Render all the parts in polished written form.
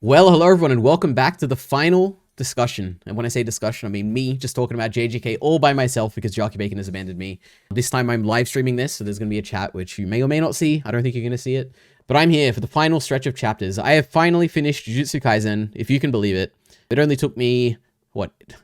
Well, hello everyone, and welcome back to the final discussion. And when I say discussion, I mean me just talking about JJK all by myself because Jockey Bacon has abandoned me. This time I'm live streaming this, so there's going to be a chat which you may or may not see. I don't think you're going to see it. But I'm here for the final stretch of chapters. I have finally finished Jujutsu Kaisen, if you can believe it. It only took me,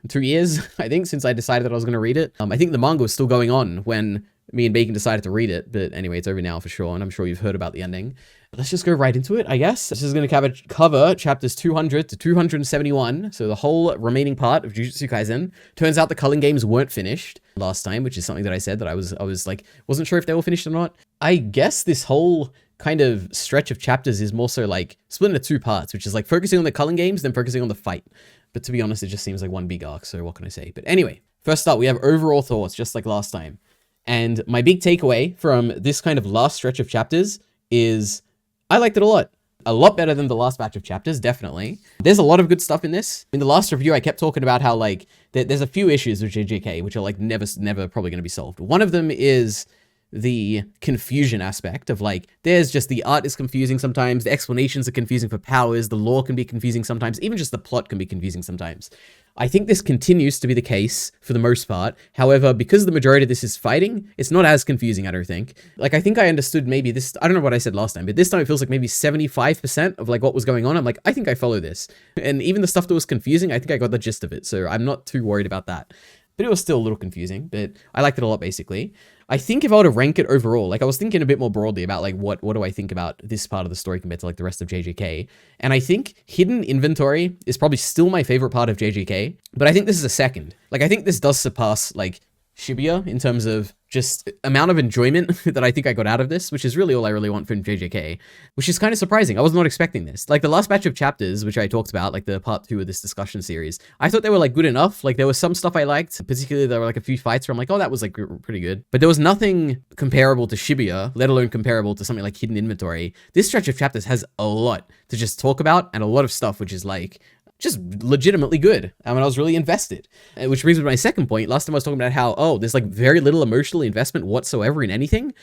2 years, I think, since I decided that I was going to read it. I think the manga was still going on when me and Bacon decided to read it. But anyway, it's over now for sure, and I'm sure you've heard about the ending. Let's just go right into it, I guess. This is going to cover chapters 200 to 271, so the whole remaining part of Jujutsu Kaisen. Turns out the culling games weren't finished last time, which is something that I said that I was like, wasn't sure if they were finished or not. I guess this whole kind of stretch of chapters is more so like split into two parts, which is like focusing on the culling games, then focusing on the fight. But to be honest, it just seems like one big arc, so what can I say? But anyway, first up, we have overall thoughts, just like last time. And my big takeaway from this kind of last stretch of chapters is I liked it a lot. A lot better than the last batch of chapters, definitely. There's a lot of good stuff in this. In the last review, I kept talking about how, like, there's a few issues with JJK, which are, like, never probably going to be solved. One of them is the confusion aspect of, like, there's just the art is confusing sometimes, the explanations are confusing for powers, the lore can be confusing sometimes, even just the plot can be confusing sometimes. I think this continues to be the case for the most part. However, because the majority of this is fighting, it's not as confusing, I don't think. Like, I think I understood maybe this, I don't know what I said last time, but this time it feels like maybe 75% of like what was going on. I'm like, I think I follow this. And even the stuff that was confusing, I think I got the gist of it. So I'm not too worried about that. But it was still a little confusing, but I liked it a lot, basically. I think if I were to rank it overall, like I was thinking a bit more broadly about like what do I think about this part of the story compared to like the rest of JJK. And I think hidden inventory is probably still my favorite part of JJK, but I think this is a second. Like I think this does surpass like Shibuya in terms of just amount of enjoyment that I think I got out of this, which is really all I really want from JJK, which is kind of surprising. I was not expecting this. Like the last batch of chapters, which I talked about, like the part 2 of this discussion series, I thought they were like good enough. Like there was some stuff I liked, particularly there were like a few fights where I'm like, oh, that was like pretty good. But there was nothing comparable to Shibuya, let alone comparable to something like Hidden Inventory. This stretch of chapters has a lot to just talk about and a lot of stuff, which is like, just legitimately good. I mean, I was really invested. Which brings me to my second point. Last time I was talking about how, oh, there's like very little emotional investment whatsoever in anything.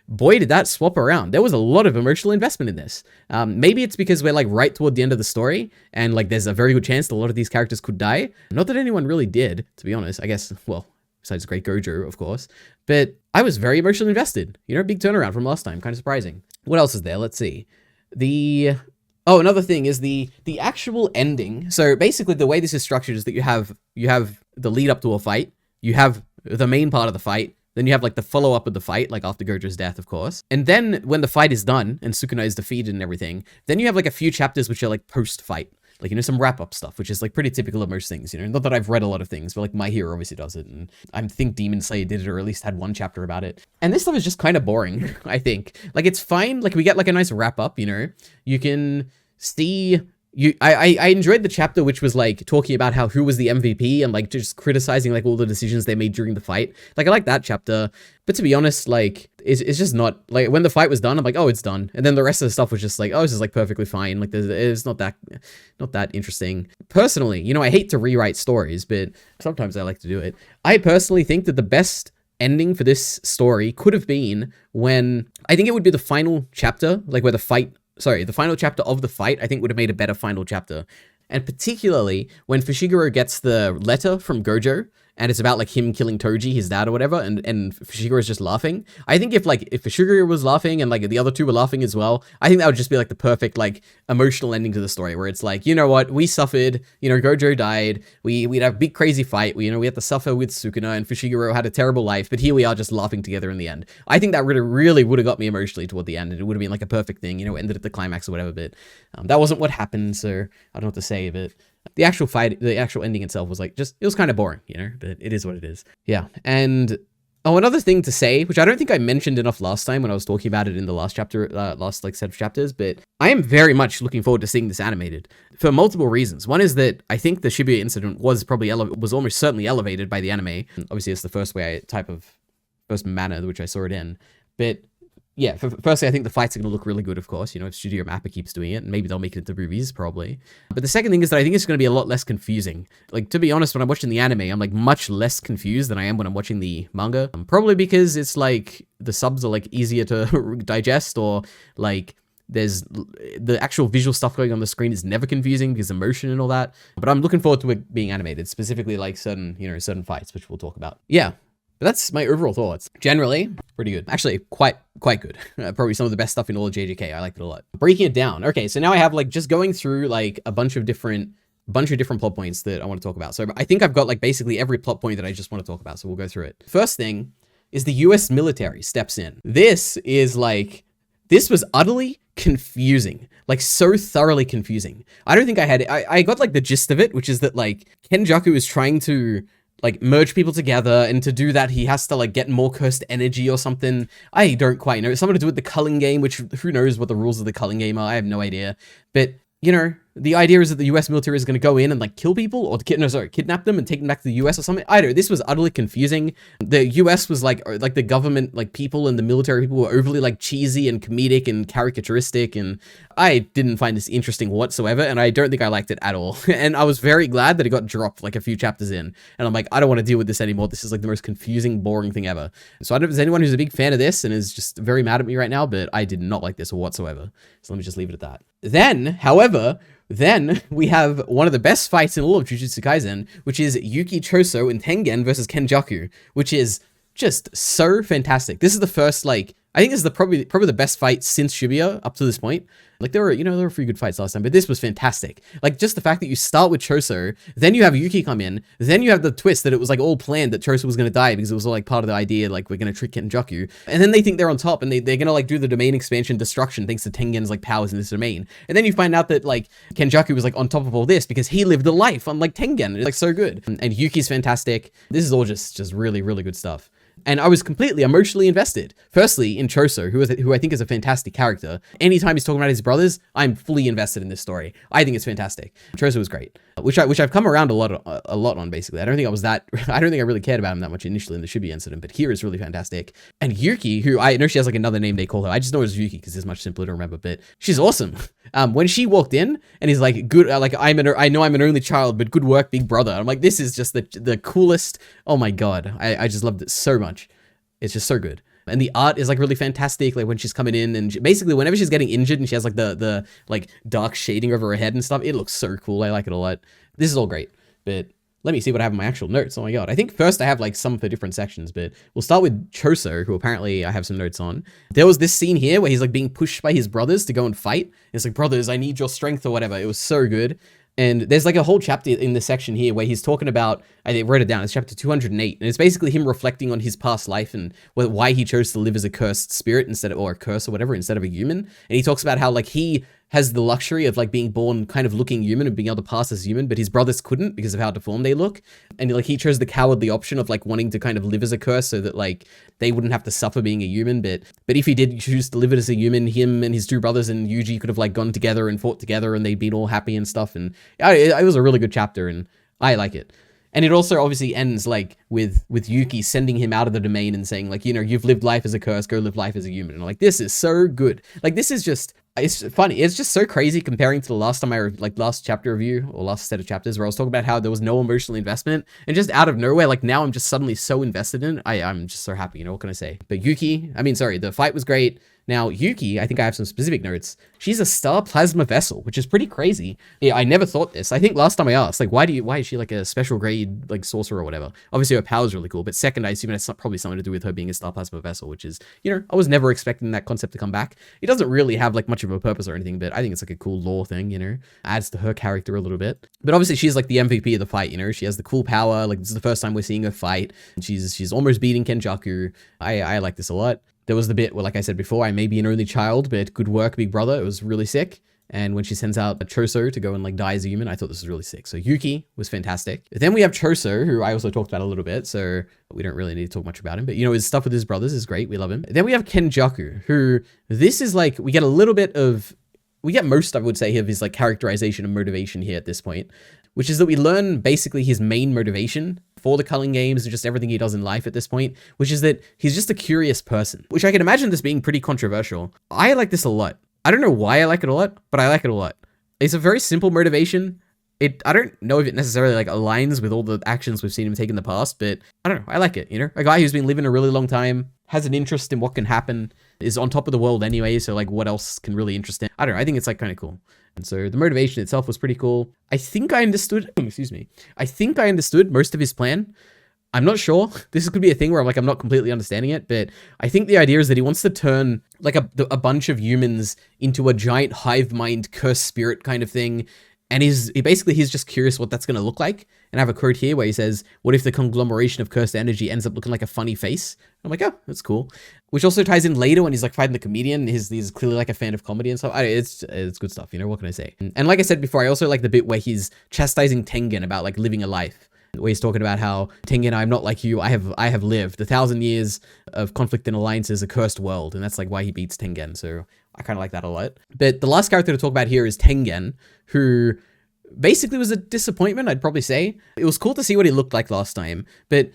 Boy, did that swap around. There was a lot of emotional investment in this. Maybe it's because we're like right toward the end of the story and like there's a very good chance that a lot of these characters could die. Not that anyone really did, to be honest. I guess, well, besides Great Gojo, of course. But I was very emotionally invested. You know, big turnaround from last time. Kind of surprising. What else is there? Let's see. Oh, another thing is the actual ending. So basically the way this is structured is that you have the lead up to a fight, you have the main part of the fight, then you have like the follow up of the fight, like after Gojo's death, of course. And then when the fight is done and Sukuna is defeated and everything, then you have like a few chapters which are like post fight. Like, you know, some wrap-up stuff, which is, like, pretty typical of most things, you know? Not that I've read a lot of things, but, like, My Hero obviously does it, and I think Demon Slayer did it, or at least had one chapter about it. And this stuff is just kind of boring, I think. Like, it's fine. Like, we get, like, a nice wrap-up, you know? You can see... I enjoyed the chapter which was like talking about how who was the MVP and like just criticizing like all the decisions they made during the fight. Like I like that chapter, but to be honest, like it's just not like when the fight was done, I'm like, oh, it's done. And then the rest of the stuff was just like, oh, this is like perfectly fine. Like it's not that interesting. Personally, you know, I hate to rewrite stories, but sometimes I like to do it. I personally think that the best ending for this story could have been when I think it would be the final chapter, like where the final chapter of the fight, I think would have made a better final chapter. And particularly when Fushiguro gets the letter from Gojo and it's about like him killing Toji, his dad or whatever, and Fushiguro is just laughing. I think if Fushiguro was laughing and like the other two were laughing as well, I think that would just be like the perfect like emotional ending to the story where it's like, you know what, we suffered, you know, Gojo died, we'd have a big crazy fight, we had to suffer with Sukuna and Fushiguro had a terrible life, but here we are just laughing together in the end. I think that really would have got me emotionally toward the end, and it would have been like a perfect thing, you know, ended at the climax or whatever, but that wasn't what happened, so I don't know what to say, but the actual fight, the actual ending itself was like, just, it was kind of boring, you know, but it is what it is. Yeah. And, oh, another thing to say, which I don't think I mentioned enough last time when I was talking about it in the last chapter, last like set of chapters, but I am very much looking forward to seeing this animated for multiple reasons. One is that I think the Shibuya incident was almost certainly elevated by the anime. Obviously, it's the first manner which I saw it in, but yeah, firstly, I think the fights are going to look really good, of course, you know, if Studio Mappa keeps doing it, and maybe they'll make it into movies, probably. But the second thing is that I think it's going to be a lot less confusing. Like, to be honest, when I'm watching the anime, I'm, like, much less confused than I am when I'm watching the manga. Probably because it's, like, the subs are, like, easier to digest, or, like, the actual visual stuff going on the screen is never confusing because of motion and all that. But I'm looking forward to it being animated, specifically like certain fights, which we'll talk about. Yeah. But that's my overall thoughts. Generally, pretty good. Actually, quite good. Probably some of the best stuff in all of JJK. I liked it a lot. Breaking it down. Okay, so now I have like just going through like a bunch of different plot points that I want to talk about. So I think I've got like basically every plot point that I just want to talk about. So we'll go through it. First thing is the US military steps in. This was utterly confusing, like so thoroughly confusing. I don't think I got like the gist of it, which is that like Kenjaku is trying to like merge people together, and to do that he has to like get more cursed energy or something. I don't quite know. It's something to do with the culling game, which who knows what the rules of the culling game are. I have no idea. But the idea is that the US military is going to go in and like kill people or kidnap them and take them back to the US or something. I don't know. This was utterly confusing. The US was like the government, like people and the military people were overly like cheesy and comedic and caricaturistic. And I didn't find this interesting whatsoever. And I don't think I liked it at all. And I was very glad that it got dropped like a few chapters in. And I'm like, I don't want to deal with this anymore. This is like the most confusing, boring thing ever. So I don't know if there's anyone who's a big fan of this and is just very mad at me right now, but I did not like this whatsoever. So let me just leave it at that. Then we have one of the best fights in all of Jujutsu Kaisen, which is Yuki, Choso, and Tengen versus Kenjaku, which is just so fantastic. This is the first, like, I think this is probably the best fight since Shibuya up to this point. Like there were a few good fights last time, but this was fantastic. Like just the fact that you start with Choso, then you have Yuki come in, then you have the twist that it was like all planned that Choso was going to die because it was all like part of the idea, like we're going to trick Kenjaku. And then they think they're on top and they're going to like do the domain expansion destruction thanks to Tengen's like powers in this domain. And then you find out that like Kenjaku was like on top of all this because he lived a life unlike Tengen. It's like so good. And Yuki's fantastic. This is all just really, really good stuff. And I was completely emotionally invested. Firstly, in Choso, who I think is a fantastic character. Anytime he's talking about his brothers, I'm fully invested in this story. I think it's fantastic. Choso was great, which I've come around a lot on basically. I don't think I really cared about him that much initially in the Shibuya incident, but here is really fantastic. And Yuki, who I know she has like another name they call her. I just know it was Yuki because it's much simpler to remember, but she's awesome. When she walked in and he's like, good, like I know I'm an only child, but good work, big brother. I'm like, this is just the coolest. Oh my God. I just loved it so much. It's just so good. And the art is like really fantastic. Like when she's coming in and basically whenever she's getting injured and she has like the like dark shading over her head and stuff, it looks so cool. I like it a lot. This is all great, but let me see what I have in my actual notes. Oh my God. I think first I have like some for different sections, but we'll start with Choso, who apparently I have some notes on. There was this scene here where he's like being pushed by his brothers to go and fight. It's like, brothers, I need your strength or whatever. It was so good. And there's like a whole chapter in this section here where he's talking about, I wrote it down, it's chapter 208. And it's basically him reflecting on his past life and why he chose to live as a cursed spirit or a curse or whatever, instead of a human. And he talks about how like he has the luxury of like being born kind of looking human and being able to pass as human, but his brothers couldn't because of how deformed they look. And like he chose the cowardly option of like wanting to kind of live as a curse so that like they wouldn't have to suffer being a human. But if he did choose to live it as a human, him and his two brothers and Yuji could have like gone together and fought together and they'd been all happy and stuff. And it was a really good chapter and I like it. And it also obviously ends like with Yuki sending him out of the domain and saying like, you've lived life as a curse, go live life as a human. And like, this is so good. Like, this is just, it's funny. It's just so crazy comparing to the last time last chapter review or last set of chapters where I was talking about how there was no emotional investment and just out of nowhere, like now I'm just suddenly so invested in it. I'm just so happy. What can I say? But the fight was great. Now, Yuki, I think I have some specific notes. She's a star plasma vessel, which is pretty crazy. Yeah, I never thought this. I think last time I asked, like, why is she like a special grade, like sorcerer or whatever? Obviously her power's really cool, but second, I assume it's probably something to do with her being a star plasma vessel, which is, I was never expecting that concept to come back. It doesn't really have like much of a purpose or anything, but I think it's like a cool lore thing, adds to her character a little bit. But obviously she's like the MVP of the fight, she has the cool power. Like this is the first time we're seeing her fight. She's almost beating Kenjaku. I like this a lot. There was the bit where, like I said before, I may be an only child, but good work, big brother. It was really sick. And when she sends out a Choso to go and like die as a human, I thought this was really sick. So Yuki was fantastic. Then we have Choso, who I also talked about a little bit, so we don't really need to talk much about him. But his stuff with his brothers is great. We love him. Then we have Kenjaku, who this is like, we get most, I would say, of his like characterization and motivation here at this point, which is that we learn basically his main motivation for the culling games and just everything he does in life at this point, which is that he's just a curious person, which I can imagine this being pretty controversial. I like this a lot. I don't know why I like it a lot, but I like it a lot. It's a very simple motivation. I don't know if it necessarily like aligns with all the actions we've seen him take in the past, but I don't know. I like it, a guy who's been living a really long time, has an interest in what can happen, is on top of the world anyway, so like what else can really interest him? I don't know, I think it's like kind of cool. And so the motivation itself was pretty cool. I think I understood, excuse me, I think I understood most of his plan. I'm not sure. This could be a thing where I'm not completely understanding it, but I think the idea is that he wants to turn like a bunch of humans into a giant hive mind cursed spirit kind of thing. And he's just curious what that's going to look like. And I have a quote here where he says, what if the conglomeration of cursed energy ends up looking like a funny face? I'm like, oh, that's cool. Which also ties in later when he's like fighting the comedian. He's clearly like a fan of comedy and stuff. It's good stuff, you know, what can I say? And like I said before, I also like the bit where he's chastising Tengen about like living a life. Where he's talking about how, Tengen, I'm not like you, I have lived 1,000 years of conflict and alliances, a cursed world, and that's like why he beats Tengen, so I kind of like that a lot. But the last character to talk about here is Tengen, who basically was a disappointment, I'd probably say. It was cool to see what he looked like last time, but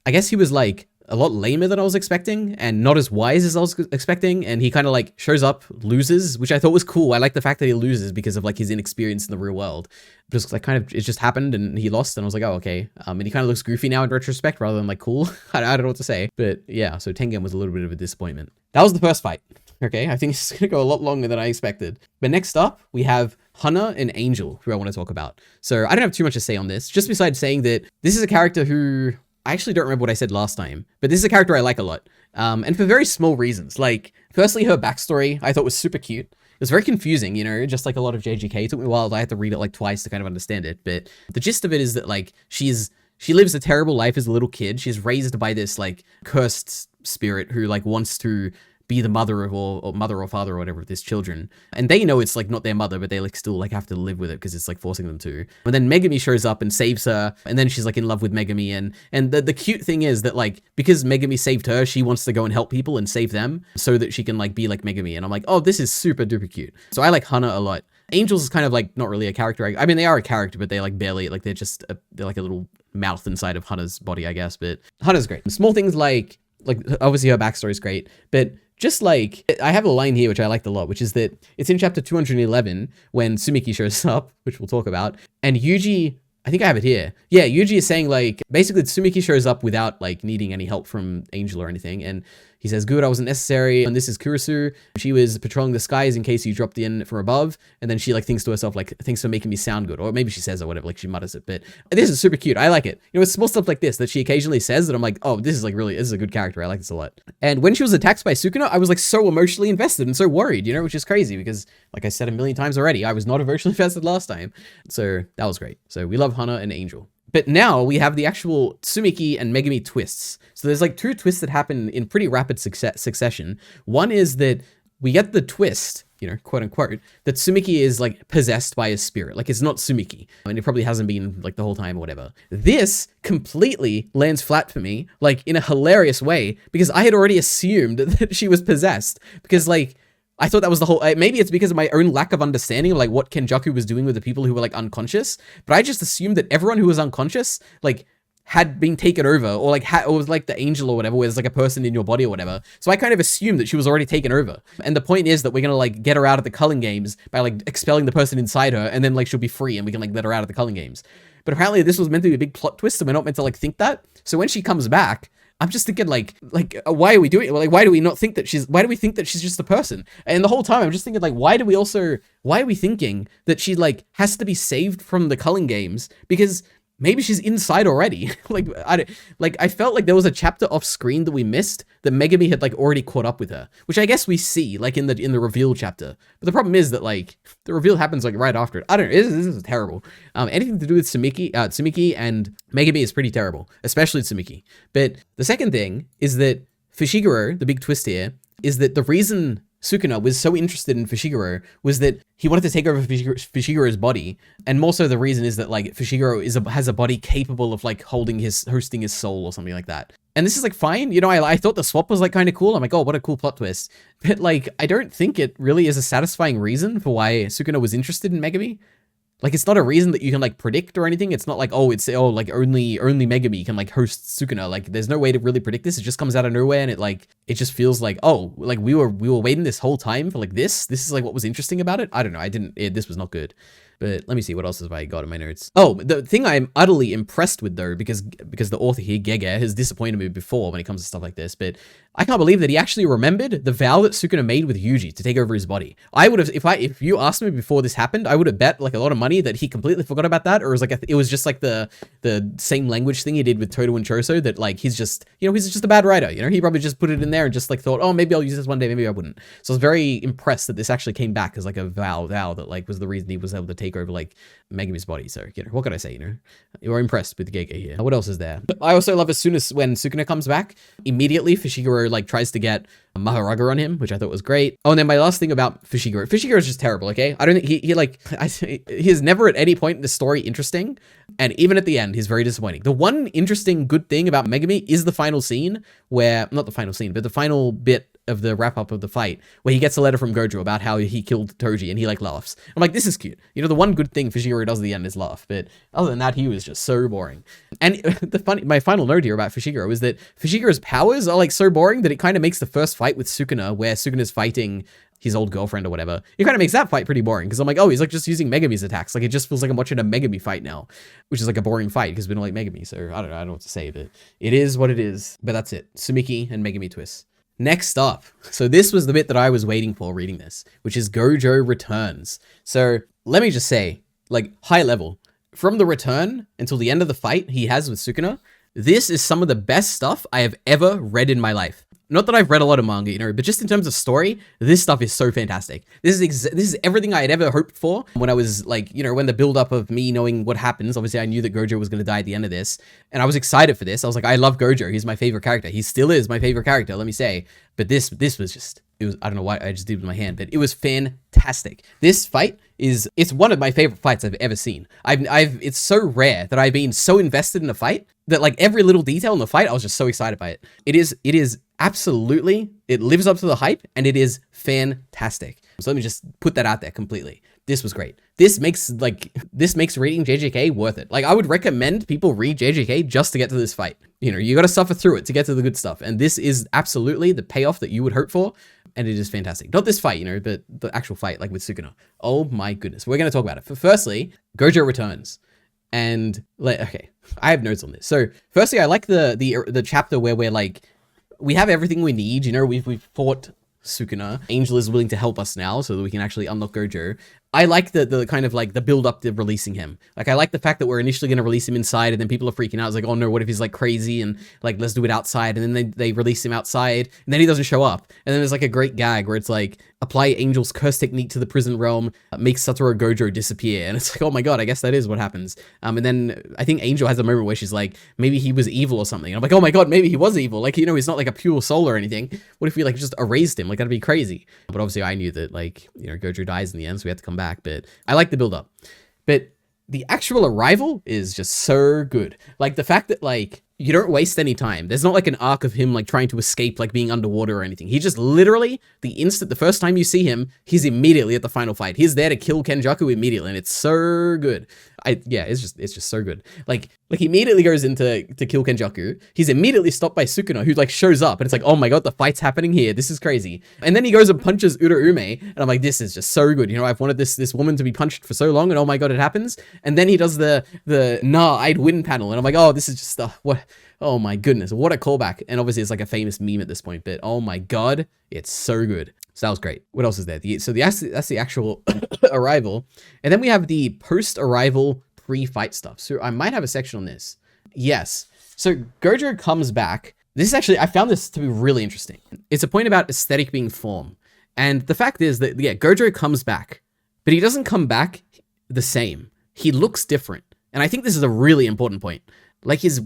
I guess he was like a lot lamer than I was expecting and not as wise as I was expecting. And he kind of like shows up, loses, which I thought was cool. I like the fact that he loses because of like his inexperience in the real world. Just like kind of, it just happened and he lost and I was like, oh, okay. And he kind of looks goofy now in retrospect rather than like cool. I don't know what to say, but yeah. So Tengen was a little bit of a disappointment. That was the first fight. Okay. I think it's going to go a lot longer than I expected. But next up we have Hana and Angel, who I want to talk about. So I don't have too much to say on this, just besides saying that this is a character who I actually don't remember what I said last time, but this is a character I like a lot. And for very small reasons. Like, firstly, her backstory I thought was super cute. It was very confusing, you know, just like a lot of JGK. It took me a while. I had to read it like twice to kind of understand it. But the gist of it is that like she lives a terrible life as a little kid. She's raised by this like cursed spirit who like wants to be the mother of or mother or father or whatever of these children. And they know it's like not their mother, but they like still like have to live with it because it's like forcing them to. And then Megumi shows up and saves her. And then she's like in love with Megumi. And the cute thing is that like, because Megumi saved her, she wants to go and help people and save them so that she can like be like Megumi. And I'm like, oh, this is super duper cute. So I like Hana a lot. Angels is kind of like not really a character. I mean, they are a character, but they like barely, like they're just, they're like a little mouth inside of Hana's body, I guess. But Hana's great. Small things like obviously her backstory is great, but just like, I have a line here which I liked a lot, which is that it's in chapter 211 when Tsumiki shows up, which we'll talk about, and Yuji, I think I have it here. Yeah, Yuji is saying like, basically Tsumiki shows up without like needing any help from Angel or anything, and he says, good, I wasn't necessary, and this is Kurisu. She was patrolling the skies in case you dropped in from above, and then she like thinks to herself, like, thanks for making me sound good, or maybe she says or whatever, like she mutters it, but this is super cute. I like it. You know, it's small stuff like this that she occasionally says that I'm like, oh, this is a good character. I like this a lot. And when she was attacked by Sukuna, I was like so emotionally invested and so worried, you know, which is crazy because like I said a million times already, I was not emotionally invested last time. So that was great. So we love Hana and Angel. But now we have the actual Tsumiki and Megumi twists. So there's like two twists that happen in pretty rapid succession. One is that we get the twist, you know, quote unquote, that Tsumiki is like possessed by a spirit. Like it's not Tsumiki. I mean, it probably hasn't been like the whole time or whatever. This completely lands flat for me, like in a hilarious way, because I had already assumed that she was possessed because like, I thought that was the whole, maybe it's because of my own lack of understanding of like what Kenjaku was doing with the people who were like unconscious, but I just assumed that everyone who was unconscious, like had been taken over or like or was like the angel or whatever, where there's like a person in your body or whatever. So I kind of assumed that she was already taken over. And the point is that we're going to like get her out of the culling games by like expelling the person inside her and then like she'll be free and we can like let her out of the culling games. But apparently this was meant to be a big plot twist and we're not meant to like think that. So when she comes back, I'm just thinking like, why are we doing it? Like, why do we think that she's just a person? And the whole time I'm just thinking like, why are we thinking that she like has to be saved from the culling games? Because maybe she's inside already. I felt like there was a chapter off screen that we missed that Megumi had like already caught up with her, which I guess we see like in the reveal chapter. But the problem is that like the reveal happens like right after it. I don't know. This is terrible. Anything to do with Tsumiki and Megumi is pretty terrible, especially Tsumiki. But the second thing is that Fushiguro, the big twist here, is that the reason Sukuna was so interested in Fushiguro was that he wanted to take over Fushiguro's body, and more so the reason is that like Fushiguro has a body capable of like hosting his soul or something like that. And this is like fine, you know, I thought the swap was like kind of cool. I'm like, oh, what a cool plot twist. But like, I don't think it really is a satisfying reason for why Sukuna was interested in Megumi. Like, it's not a reason that you can like predict or anything. It's not like, like only Megumi can like host Sukuna. Like, there's no way to really predict this. It just comes out of nowhere, and it just feels like, oh, like we were waiting this whole time for like this. This is like what was interesting about it. I don't know. This was not good. But let me see, what else have I got in my notes? Oh, the thing I'm utterly impressed with, though, because the author here, Gege, has disappointed me before when it comes to stuff like this, but I can't believe that he actually remembered the vow that Sukuna made with Yuji to take over his body. I would have, if you asked me before this happened, I would have bet like a lot of money that he completely forgot about that, or it was just like the same language thing he did with Todo and Choso, that like he's just a bad writer, he probably just put it in there and just like thought, oh, maybe I'll use this one day, maybe I wouldn't. So I was very impressed that this actually came back as like a vow that like was the reason he was able to take over like Megami's body. So what can I say? You are impressed with Gege here. What else is there? I also love as soon as when Sukuna comes back, immediately Fushiguro like tries to get a Maharaga on him, which I thought was great. Oh, and then my last thing about Fushiguro is just terrible. Okay, I don't think he is never at any point in the story interesting, and even at the end, he's very disappointing. The one interesting good thing about Megami is the final scene not the final scene, but the final bit of the wrap up of the fight where he gets a letter from Gojo about how he killed Toji and he like laughs. I'm like, this is cute. The one good thing Fushiguro does at the end is laugh, but other than that, he was just so boring. And my final note here about Fushiguro is that Fushiguro's powers are like so boring that it kind of makes the first fight with Sukuna, where Sukuna's fighting his old girlfriend or whatever, it kind of makes that fight pretty boring, because I'm like, oh, he's like just using Megami's attacks. Like, it just feels like I'm watching a Megami fight now, which is like a boring fight because we don't like Megami. So I don't know what to say, but it is what it is. But that's it. Tsumiki and Megami twists. Next up, so this was the bit that I was waiting for reading this, which is Gojo Returns. So let me just say, like, high level, from the return until the end of the fight he has with Sukuna, this is some of the best stuff I have ever read in my life. Not that I've read a lot of manga, but just in terms of story, this stuff is so fantastic. This is everything I had ever hoped for when I was like, when the build up of me knowing what happens. Obviously, I knew that Gojo was going to die at the end of this, and I was excited for this. I was like, I love Gojo. He's my favorite character. He still is my favorite character, let me say. But this was just, I don't know why I just did it with my hand, but it was fantastic. This fight it's one of my favorite fights I've ever seen. It's so rare that I've been so invested in a fight that like every little detail in the fight, I was just so excited by it. It is absolutely, it lives up to the hype, and it is fantastic. So let me just put that out there completely. This was great. This makes reading JJK worth it. Like, I would recommend people read JJK just to get to this fight. You got to suffer through it to get to the good stuff. And this is absolutely the payoff that you would hope for. And it is fantastic. Not this fight, but the actual fight, like with Sukuna. Oh my goodness. We're going to talk about it. Firstly, Gojo Returns. And okay, I have notes on this. So firstly, I like the chapter where we're like, we have everything we need. We've fought Sukuna. Angel is willing to help us now so that we can actually unlock Gojo. I like the kind of like the build up to releasing him. Like, I like the fact that we're initially going to release him inside, and then people are freaking out. It's like, oh no, what if he's like crazy, and like, let's do it outside. And then they release him outside, and then he doesn't show up. And then there's like a great gag where it's like, apply Angel's curse technique to the prison realm, make Satoru Gojo disappear. And it's like, oh my god, I guess that is what happens. And then I think Angel has a moment where she's like, maybe he was evil or something. And I'm like, oh my god, maybe he was evil. Like, he's not like a pure soul or anything. What if we like just erased him? Like, that'd be crazy. But obviously I knew that like, Gojo dies in the end, so we had to come back. But I like the build up. But the actual arrival is just so good. Like, the fact that like, you don't waste any time. There's not like an arc of him like trying to escape, like being underwater or anything. He just literally, the first time you see him, he's immediately at the final fight. He's there to kill Kenjaku immediately, and it's so good. It's just so good. Like he immediately goes in to kill Kenjaku. He's immediately stopped by Sukuna, who like shows up, and it's like, oh my god, the fight's happening here. This is crazy. And then he goes and punches Uraume, and I'm like, this is just so good. I've wanted this woman to be punched for so long, and oh my god, it happens. And then he does the I'd win panel, and I'm like, oh, this is just what. Oh my goodness, what a callback. And obviously it's like a famous meme at this point, but oh my god, it's so good. So that was great. What else is there? That's the actual arrival. And then we have the post-arrival pre-fight stuff. So I might have a section on this. Yes. So Gojo comes back. This is actually, I found this to be really interesting. It's a point about aesthetic being form. And the fact is that, yeah, Gojo comes back, but he doesn't come back the same. He looks different. And I think this is a really important point. Like, he's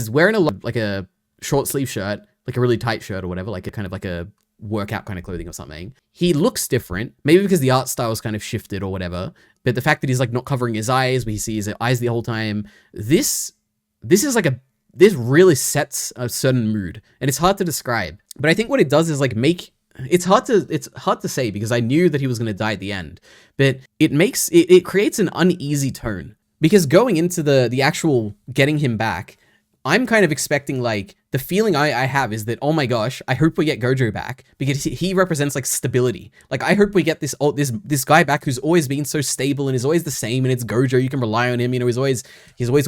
wearing a short sleeve shirt, like a really tight shirt or whatever, like a kind of like a workout kind of clothing or something. He looks different, maybe because the art style's kind of shifted or whatever. But the fact that he's like not covering his eyes, we see his eyes the whole time. This really sets a certain mood, and it's hard to describe. But I think what it does is like it's hard to say, because I knew that he was going to die at the end, but it creates an uneasy tone. Because going into the actual getting him back, I'm kind of expecting like the feeling I have is that, oh my gosh, I hope we get Gojo back because he represents like stability. Like I hope we get this guy back who's always been so stable and is always the same, and it's Gojo. You can rely on him. You know, he's always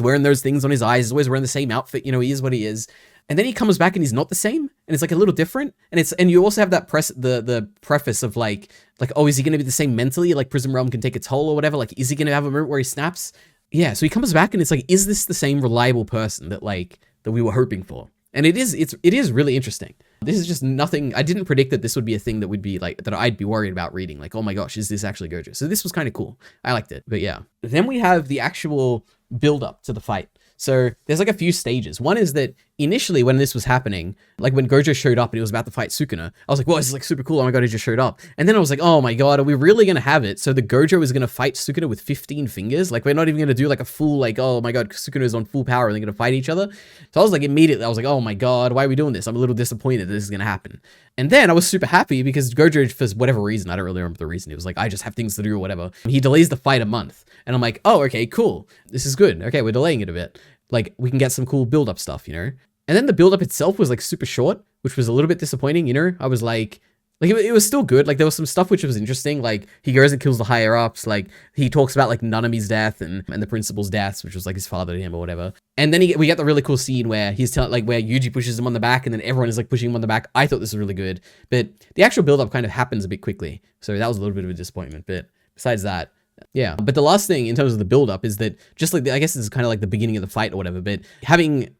wearing those things on his eyes. He's always wearing the same outfit. You know, he is what he is. And then he comes back and he's not the same, and it's like a little different. And you also have that the preface of like, oh, is he going to be the same mentally? Like Prison Realm can take a toll or whatever. Like, is he going to have a moment where he snaps? Yeah. So he comes back and it's like, is this the same reliable person that we were hoping for? And it is really interesting. This is just nothing. I didn't predict that this would be a thing that would be like, that I'd be worried about reading. Like, oh my gosh, is this actually Gojo? So this was kind of cool. I liked it. But yeah. Then we have the actual build up to the fight. So there's like a few stages. One is that initially when this was happening, like when Gojo showed up and he was about to fight Sukuna, I was like, well, this is like super cool. Oh my God, he just showed up. And then I was like, oh my God, are we really going to have it? So the Gojo is going to fight Sukuna with 15 fingers. Like we're not even going to do like a full, like, oh my God, Sukuna is on full power and they're going to fight each other. So I was like, immediately, I was like, oh my God, why are we doing this? I'm a little disappointed that this is going to happen. And then I was super happy because Gojo, for whatever reason, I don't really remember the reason. It was like, I just have things to do or whatever. He delays the fight a month. And I'm like, oh, okay, cool. This is good. Okay, we're delaying it a bit. Like we can get some cool build-up stuff, you know? And then the build-up itself was like super short, which was a little bit disappointing, you know? I was like it was still good. Like there was some stuff which was interesting. Like he goes and kills the higher ups. Like he talks about like Nanami's death and the principal's deaths, which was like his father to him or whatever. And then we get the really cool scene where he's telling where Yuji pushes him on the back and then everyone is like pushing him on the back. I thought this was really good, but the actual build-up kind of happens a bit quickly. So that was a little bit of a disappointment, but besides that, yeah. But the last thing in terms of the build-up is that just like, I guess it's kind of like the beginning of the fight or whatever, but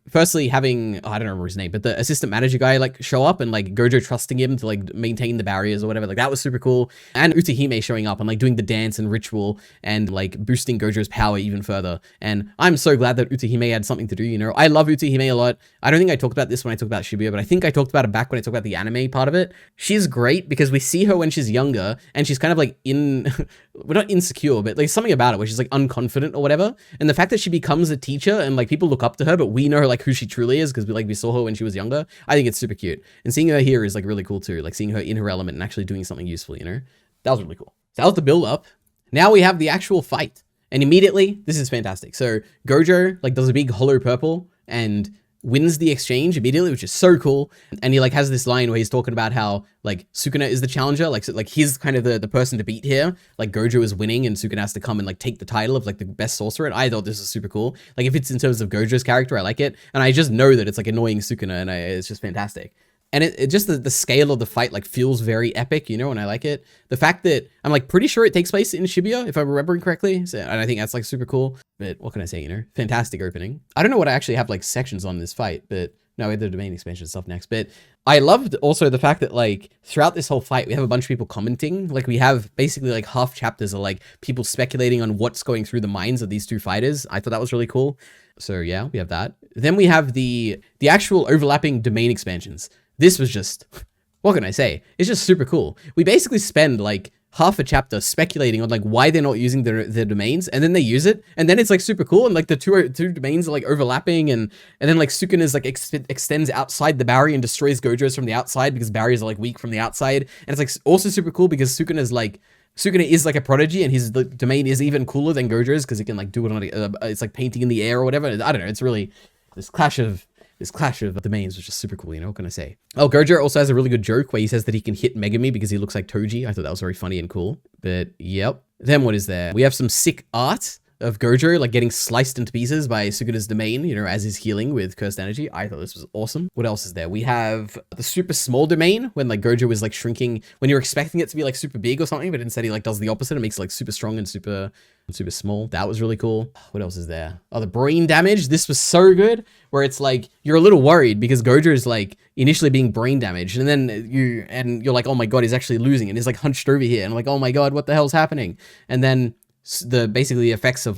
firstly having, I don't remember his name, but the assistant manager guy like show up and like Gojo trusting him to like maintain the barriers or whatever, like that was super cool. And Utahime showing up and like doing the dance and ritual and like boosting Gojo's power even further. And I'm so glad that Utahime had something to do, you know? I love Utahime a lot. I don't think I talked about this when I talked about Shibuya, but I think I talked about it back when I talked about the anime part of it. She's great because we see her when she's younger and she's kind of like we're not insecure, but like something about it where she's like unconfident or whatever. And the fact that she becomes a teacher and like people look up to her, but we know like who she truly is because we saw her when she was younger. I think it's super cute. And seeing her here is like really cool too. Like seeing her in her element and actually doing something useful, you know? That was really cool. So that was the build up. Now we have the actual fight. And immediately, this is fantastic. So Gojo like does a big hollow purple and wins the exchange immediately, which is so cool. And he like has this line where he's talking about how like Sukuna is the challenger, like so, like he's kind of the person to beat here. Like Gojo is winning and Sukuna has to come and like take the title of like the best sorcerer. And I thought this was super cool. Like if it's in terms of Gojo's character, I like it. And I just know that it's like annoying Sukuna and it's just fantastic. And it just the scale of the fight like feels very epic, you know, and I like it. The fact that I'm like pretty sure it takes place in Shibuya, if I'm remembering correctly. So, and I think that's like super cool. But what can I say, you know? Fantastic opening. I don't know what I actually have like sections on this fight, but no, we have the domain expansion stuff next. But I loved also the fact that like throughout this whole fight, we have a bunch of people commenting. Like we have basically like half chapters of like people speculating on what's going through the minds of these two fighters. I thought that was really cool. So yeah, we have that. Then we have the actual overlapping domain expansions. This was just, what can I say? It's just super cool. We basically spend like half a chapter speculating on like why they're not using their domains, and then they use it, and then it's like super cool, and like the two domains are like overlapping, and then like Sukuna's like extends outside the barrier and destroys Gojo's from the outside because barriers are like weak from the outside, and it's like also super cool because Sukuna is like a prodigy, and his domain is even cooler than Gojo's because he can like do it on it's like painting in the air or whatever. I don't know. It's really this clash of domains, which is super cool, you know, what can I say? Oh, Gojo also has a really good joke where he says that he can hit Megami because he looks like Toji. I thought that was very funny and cool. But yep. Then what is there? We have some sick art of Gojo like getting sliced into pieces by Sukuna's domain, you know, as he's healing with cursed energy. I thought this was awesome. What else is there? We have the super small domain when like Gojo is like shrinking when you're expecting it to be like super big or something, but instead he like does the opposite. It makes it like super strong and super small. That was really cool. What else is there? Oh, the brain damage. This was so good where it's like you're a little worried because Gojo is like initially being brain damaged, and then you're like, oh my God, he's actually losing, and he's like hunched over here, and I'm like, oh my God, what the hell's happening? And then basically the effects of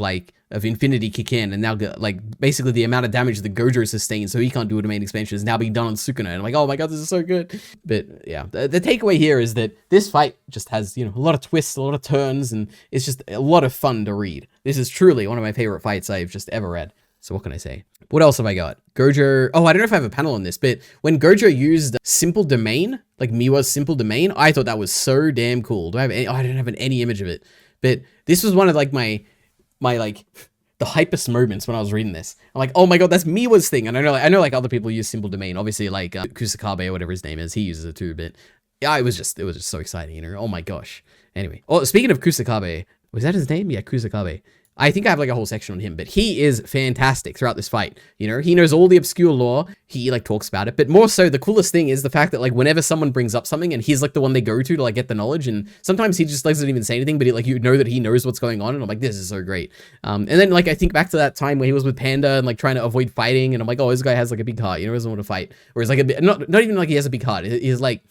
infinity kick in, and now like basically the amount of damage that Gojo sustained so he can't do a domain expansion is now being done on Sukuna, and I'm like, oh my God, this is so good. But yeah, the takeaway here is that this fight just has, you know, a lot of twists, a lot of turns, and it's just a lot of fun to read. This is truly one of my favorite fights I've just ever read. So what can I say? What else have I got? Gojo. Oh, I don't know if I have a panel on this, but when Gojo used simple domain, like Miwa's simple domain, I thought that was so damn cool. Do I have any? Oh, I don't have any image of it. But this was one of like my like the hypest moments when I was reading this. I'm like, oh my god, that's Miwa's thing. And I know like other people use simple domain. Obviously, like Kusakabe or whatever his name is, he uses it too. But yeah, it was just so exciting, you know. Oh my gosh. Anyway, oh, speaking of Kusakabe, was that his name? Yeah, Kusakabe. I think I have like a whole section on him, but he is fantastic throughout this fight. You know, he knows all the obscure lore. He like talks about it, but more so the coolest thing is the fact that like whenever someone brings up something and he's like the one they go to like get the knowledge, and sometimes he just doesn't even say anything, but he, like, you know that he knows what's going on, and I'm like, this is so great. And then like I think back to that time where he was with Panda and like trying to avoid fighting, and I'm like, oh, this guy has like a big heart, you know, he doesn't want to fight, or he's like a bit, not even like he has a big heart. He's like,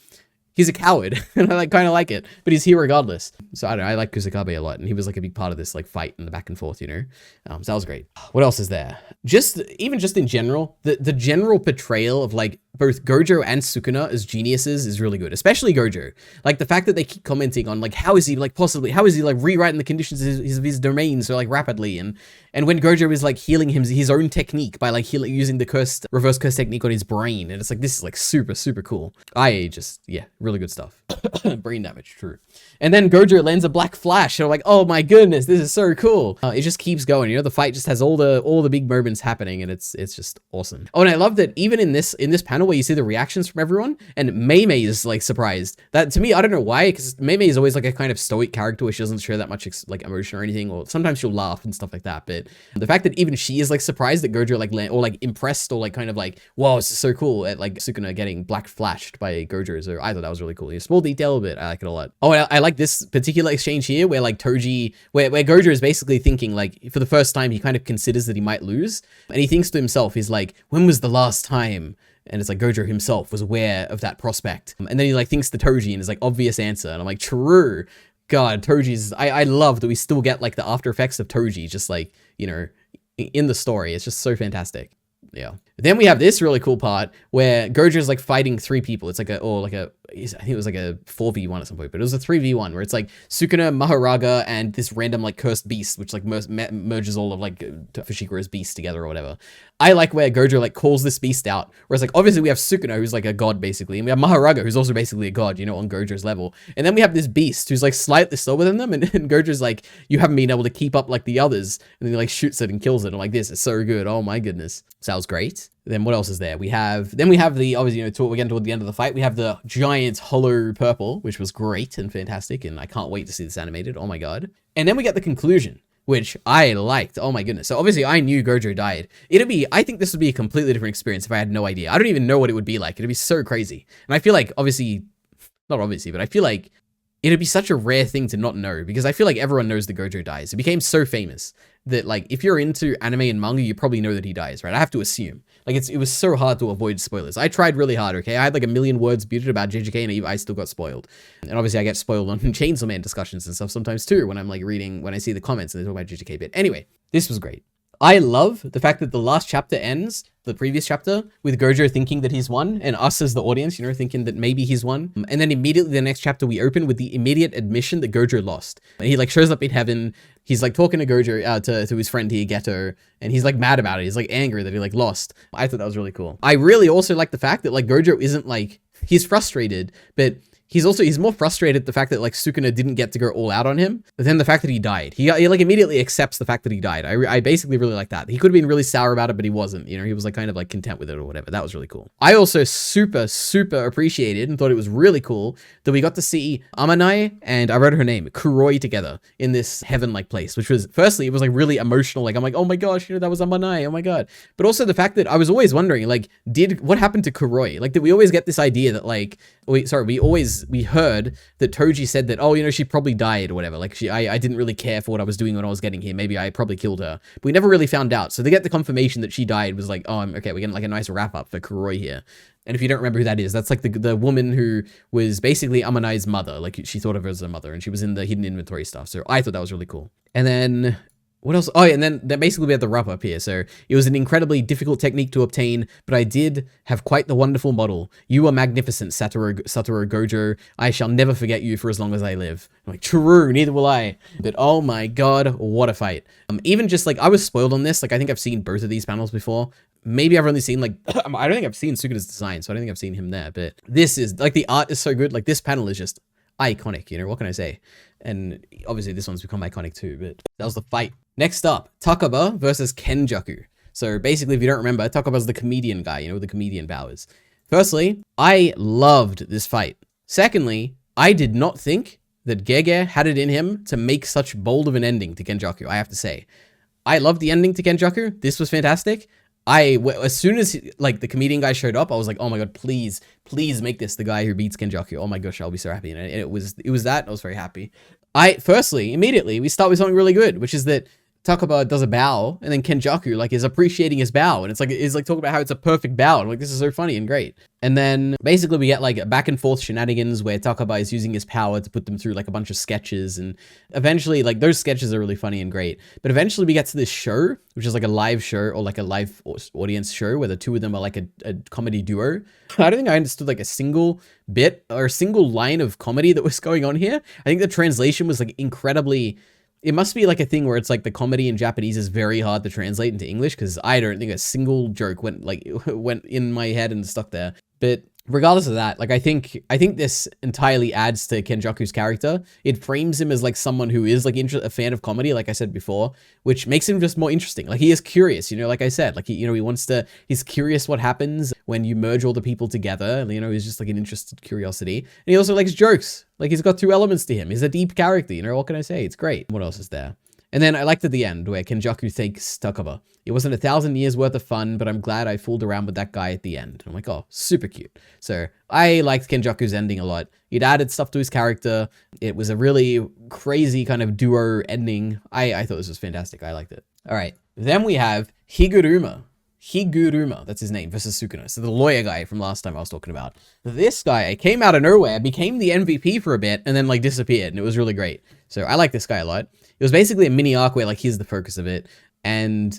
he's a coward, and I like kind of like it, but he's here regardless. So I don't know, I like Kusakabe a lot, and he was like a big part of this like fight and the back and forth, you know. So that was great. What else is there? Just in general, the general portrayal of like both Gojo and Sukuna as geniuses is really good, especially Gojo. Like the fact that they keep commenting on like how is he like rewriting the conditions of his domain so like rapidly, and when Gojo is like healing his own technique by like using the reverse curse technique on his brain, and it's like, this is like super cool. Yeah, really good stuff. Brain damage, true. And then Gojo lands a black flash, and I'm like, oh my goodness, this is so cool. It just keeps going, you know. The fight just has all the big moments happening, and it's just awesome. Oh, and I love that even in this panel where you see the reactions from everyone, and Mei is like surprised. That to me, I don't know why, because Mei is always like a kind of stoic character where she doesn't show that much like emotion or anything, or sometimes she'll laugh and stuff like that. But the fact that even she is like surprised that Gojo like or like impressed, or like kind of like, wow, this is so cool, at like Sukuna getting black flashed by Gojo. So I thought that was really cool. It's a small detail, but I like it a lot. Oh, and I like this particular exchange here where like Toji, where Gojo is basically thinking like, for the first time, he kind of considers that he might lose, and he thinks to himself, he's like, when was the last time? And it's like Gojo himself was aware of that prospect. And then he like thinks to Toji, and it's like obvious answer. And I'm like, true. God, Toji's, I love that we still get like the after effects of Toji, just like, you know, in the story. It's just so fantastic. Yeah. Then we have this really cool part where Gojo is like fighting 3 people. It's like I think it was like a 4v1 at some point, but it was a 3v1 where it's like Sukuna, Maharaga, and this random like cursed beast, which like merges all of like Fushiguro's beast together or whatever. I like where Gojo like calls this beast out, whereas like obviously we have Sukuna, who's like a god basically, and we have Maharaga, who's also basically a god, you know, on Gojo's level. And then we have this beast who's like slightly slower than them, and Gojo's like, you haven't been able to keep up like the others, and then he like shoots it and kills it. I'm like, this is so good. Oh my goodness. Sounds great. Then what else is there? We have the, obviously, you know, we're getting toward the end of the fight. We have the giant hollow purple, which was great and fantastic, and I can't wait to see this animated. Oh my god. And then we get the conclusion, which I liked. Oh my goodness. So obviously I knew Gojo died. I think this would be a completely different experience if I had no idea. I don't even know what it would be like. It'd be so crazy. And I feel like but I feel like it'd be such a rare thing to not know, because I feel like everyone knows that Gojo dies. It became so famous that like if you're into anime and manga, you probably know that he dies, right? I have to assume. Like it was so hard to avoid spoilers. I tried really hard, okay? I had like a million words muted about JJK, and I still got spoiled. And obviously I get spoiled on Chainsaw Man discussions and stuff sometimes too, when I'm like reading, when I see the comments and they talk about JJK. But anyway, this was great. I love the fact that the last chapter ends, the previous chapter, with Gojo thinking that he's won, and us as the audience, you know, thinking that maybe he's won. And then immediately the next chapter we open with the immediate admission that Gojo lost. And he like shows up in heaven. He's like talking to Gojo, to his friend here, Geto, and he's like mad about it. He's like angry that he like lost. I thought that was really cool. I really also like the fact that like Gojo isn't like, he's frustrated, but he's more frustrated the fact that like Sukuna didn't get to go all out on him than the fact that he died. He like immediately accepts the fact that he died. I basically really like that. He could have been really sour about it, but he wasn't, you know, he was like kind of like content with it or whatever. That was really cool. I also super appreciated and thought it was really cool that we got to see Amanai and I wrote her name, Kuroi, together in this heaven-like place, which was, firstly, it was like really emotional. Like I'm like, oh my gosh, you know, that was Amanai. Oh my God. But also the fact that I was always wondering, like, what happened to Kuroi? Like, did we always get this idea that like, we heard that Toji said that, oh, you know, she probably died or whatever. Like I didn't really care for what I was doing when I was getting here. Maybe I probably killed her. But we never really found out. So to get the confirmation that she died was like, oh, okay, we're getting like a nice wrap up for Kuroi here. And if you don't remember who that is, that's like the woman who was basically Amanai's mother. Like she thought of her as her mother, and she was in the hidden inventory stuff. So I thought that was really cool. And then what else? Oh, yeah, and then basically we had the wrap up here. So it was an incredibly difficult technique to obtain, but I did have quite the wonderful model. You are magnificent, Satoru Gojo. I shall never forget you for as long as I live. I'm like, true, neither will I. But oh my God, what a fight. Even just like, I was spoiled on this. Like, I think I've seen both of these panels before. Maybe I've only seen like, I don't think I've seen Sukuna's design, so I don't think I've seen him there. But this is, like, the art is so good. Like, this panel is just, iconic, you know, what can I say? And obviously this one's become iconic too, but that was the fight. Next up, Takaba versus Kenjaku. So basically, if you don't remember, Takaba's the comedian guy, you know, the comedian powers. Firstly, I loved this fight. Secondly, I did not think that Gege had it in him to make such bold of an ending to Kenjaku, I have to say. I loved the ending to Kenjaku. This was fantastic. As soon as like the comedian guy showed up, I was like, oh my god, please make this the guy who beats Kenjaku. Oh my gosh, I'll be so happy. And it was that. I was very happy. Immediately, we start with something really good, which is that Takaba does a bow, and then Kenjaku like is appreciating his bow, and it's like talking about how it's a perfect bow. I'm like, this is so funny and great. And then basically we get like back and forth shenanigans where Takaba is using his power to put them through like a bunch of sketches, and eventually like those sketches are really funny and great. But eventually we get to this show, which is like a live show or like a live audience show where the two of them are like a comedy duo. I don't think I understood like a single bit or a single line of comedy that was going on here. I think the translation was like incredibly. It must be like a thing where it's like the comedy in Japanese is very hard to translate into English, because I don't think a single joke went in my head and stuck there. But regardless of that, like I think this entirely adds to Kenjaku's character. It frames him as like someone who is like a fan of comedy, like I said before, which makes him just more interesting. Like he is curious, you know, like I said, like he's curious what happens when you merge all the people together. You know, he's just like an interested curiosity. And he also likes jokes. Like he's got two elements to him. He's a deep character, you know, what can I say? It's great. What else is there? And then I liked at the end where Kenjaku thanks Takaba. It wasn't 1,000 years worth of fun, but I'm glad I fooled around with that guy at the end. I'm like, oh, super cute. So I liked Kenjaku's ending a lot. It added stuff to his character. It was a really crazy kind of duo ending. I thought this was fantastic. I liked it. All right. Then we have Higuruma. Higuruma, that's his name, versus Sukuna. So the lawyer guy from last time I was talking about. This guy came out of nowhere, became the MVP for a bit, and then like disappeared, and it was really great. So I like this guy a lot. It was basically a mini arc where like he's the focus of it, and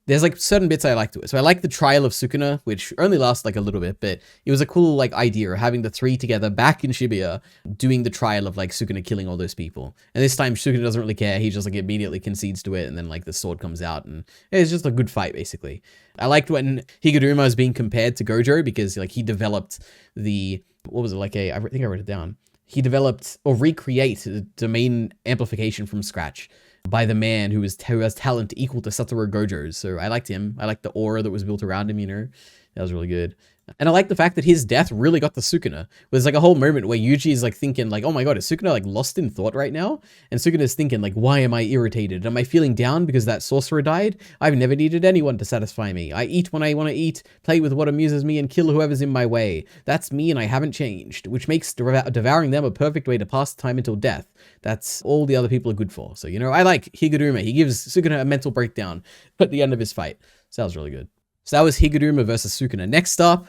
there's like certain bits I like to it. So I like the trial of Sukuna, which only lasts like a little bit, but it was a cool like idea of having the three together back in Shibuya doing the trial of like Sukuna killing all those people. And this time Sukuna doesn't really care. He just like immediately concedes to it, and then like the sword comes out, and it's just a good fight basically. I liked when Higuruma is being compared to Gojo because like he developed the, what was it, like I think I wrote it down. He developed or recreated domain amplification from scratch by the man who has talent equal to Satoru Gojo's. So I liked him. I liked the aura that was built around him, you know. That was really good. And I like the fact that his death really got to Sukuna. There's like a whole moment where Yuji is like thinking like, oh my god, is Sukuna like lost in thought right now? And Sukuna is thinking like, why am I irritated? Am I feeling down because that sorcerer died? I've never needed anyone to satisfy me. I eat when I want to eat, play with what amuses me, and kill whoever's in my way. That's me, and I haven't changed, which makes devouring them a perfect way to pass the time until death. That's all the other people are good for. So, you know, I like Higuruma. He gives Sukuna a mental breakdown at the end of his fight. So that was really good. So that was Higuruma versus Sukuna. Next up,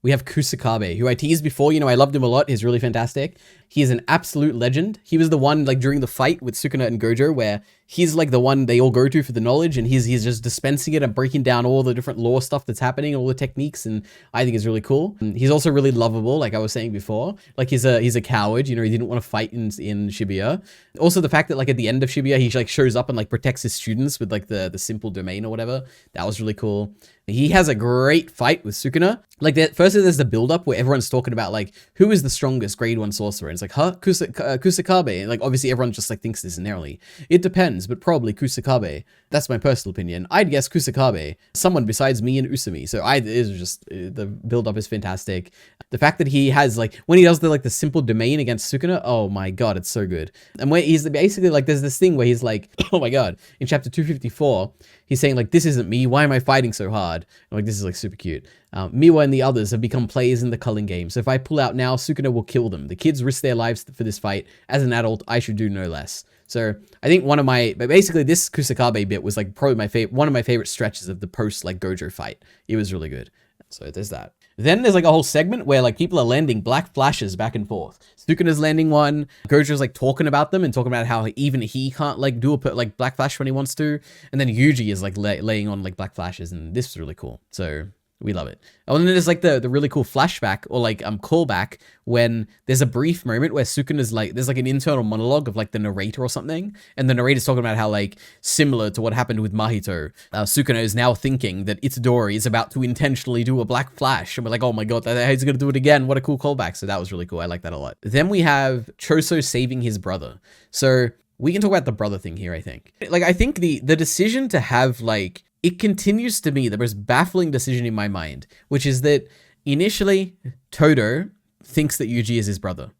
we have Kusakabe, who I teased before. You know, I loved him a lot. He's really fantastic. He is an absolute legend. He was the one, like, during the fight with Sukuna and Gojo, where he's, like, the one they all go to for the knowledge, and he's just dispensing it and breaking down all the different lore stuff that's happening, all the techniques, and I think it's really cool. And he's also really lovable, like I was saying before. Like, he's a coward, you know, he didn't want to fight in Shibuya. Also, the fact that, like, at the end of Shibuya, he, like, shows up and, like, protects his students with, like, the simple domain or whatever. That was really cool. He has a great fight with Sukuna. Like, firstly, there's the build-up where everyone's talking about, like, who is the strongest grade 1 sorcerer? And it's like, huh? Kusakabe. And, like, obviously, everyone just, like, thinks this narrowly. It depends, but probably Kusakabe. That's my personal opinion. I'd guess Kusakabe. Someone besides me and Usumi. So it was just, the build-up is fantastic. The fact that he has, like, when he does the simple domain against Sukuna, oh my god, it's so good. And when he's basically, like, there's this thing where he's like, oh my god, in chapter 254, he's saying, like, this isn't me. Why am I fighting so hard? And, like, this is, like, super cute. Miwa and the others have become players in the culling game. So if I pull out now, Sukuna will kill them. The kids risk their lives for this fight. As an adult, I should do no less. So I think but basically this Kusakabe bit was like probably one of my favorite stretches of the post like Gojo fight. It was really good. So there's that. Then there's like a whole segment where like people are landing black flashes back and forth. Sukuna's landing one. Gojo's like talking about them and talking about how even he can't like do a black flash when he wants to. And then Yuji is like laying on like black flashes, and this was really cool. So We love it. Oh, and then there's like the really cool flashback or like callback when there's a brief moment where Sukuna's like, there's like an internal monologue of like the narrator or something, and the narrator's talking about how like similar to what happened with Mahito, Sukuna is now thinking that Itadori is about to intentionally do a black flash, and we're like, oh my god, he's gonna do it again. What a cool callback. So that was really cool. I like that a lot. Then we have Choso saving his brother. So we can talk about the brother thing here, I think. Like, I think the decision to have like, it continues to be the most baffling decision in my mind, which is that initially Todo thinks that Yuji is his brother.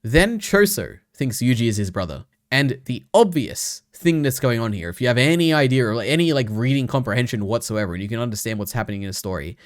Then Choso thinks Yuji is his brother. And the obvious thing that's going on here, if you have any idea or any like reading comprehension whatsoever, and you can understand what's happening in a story,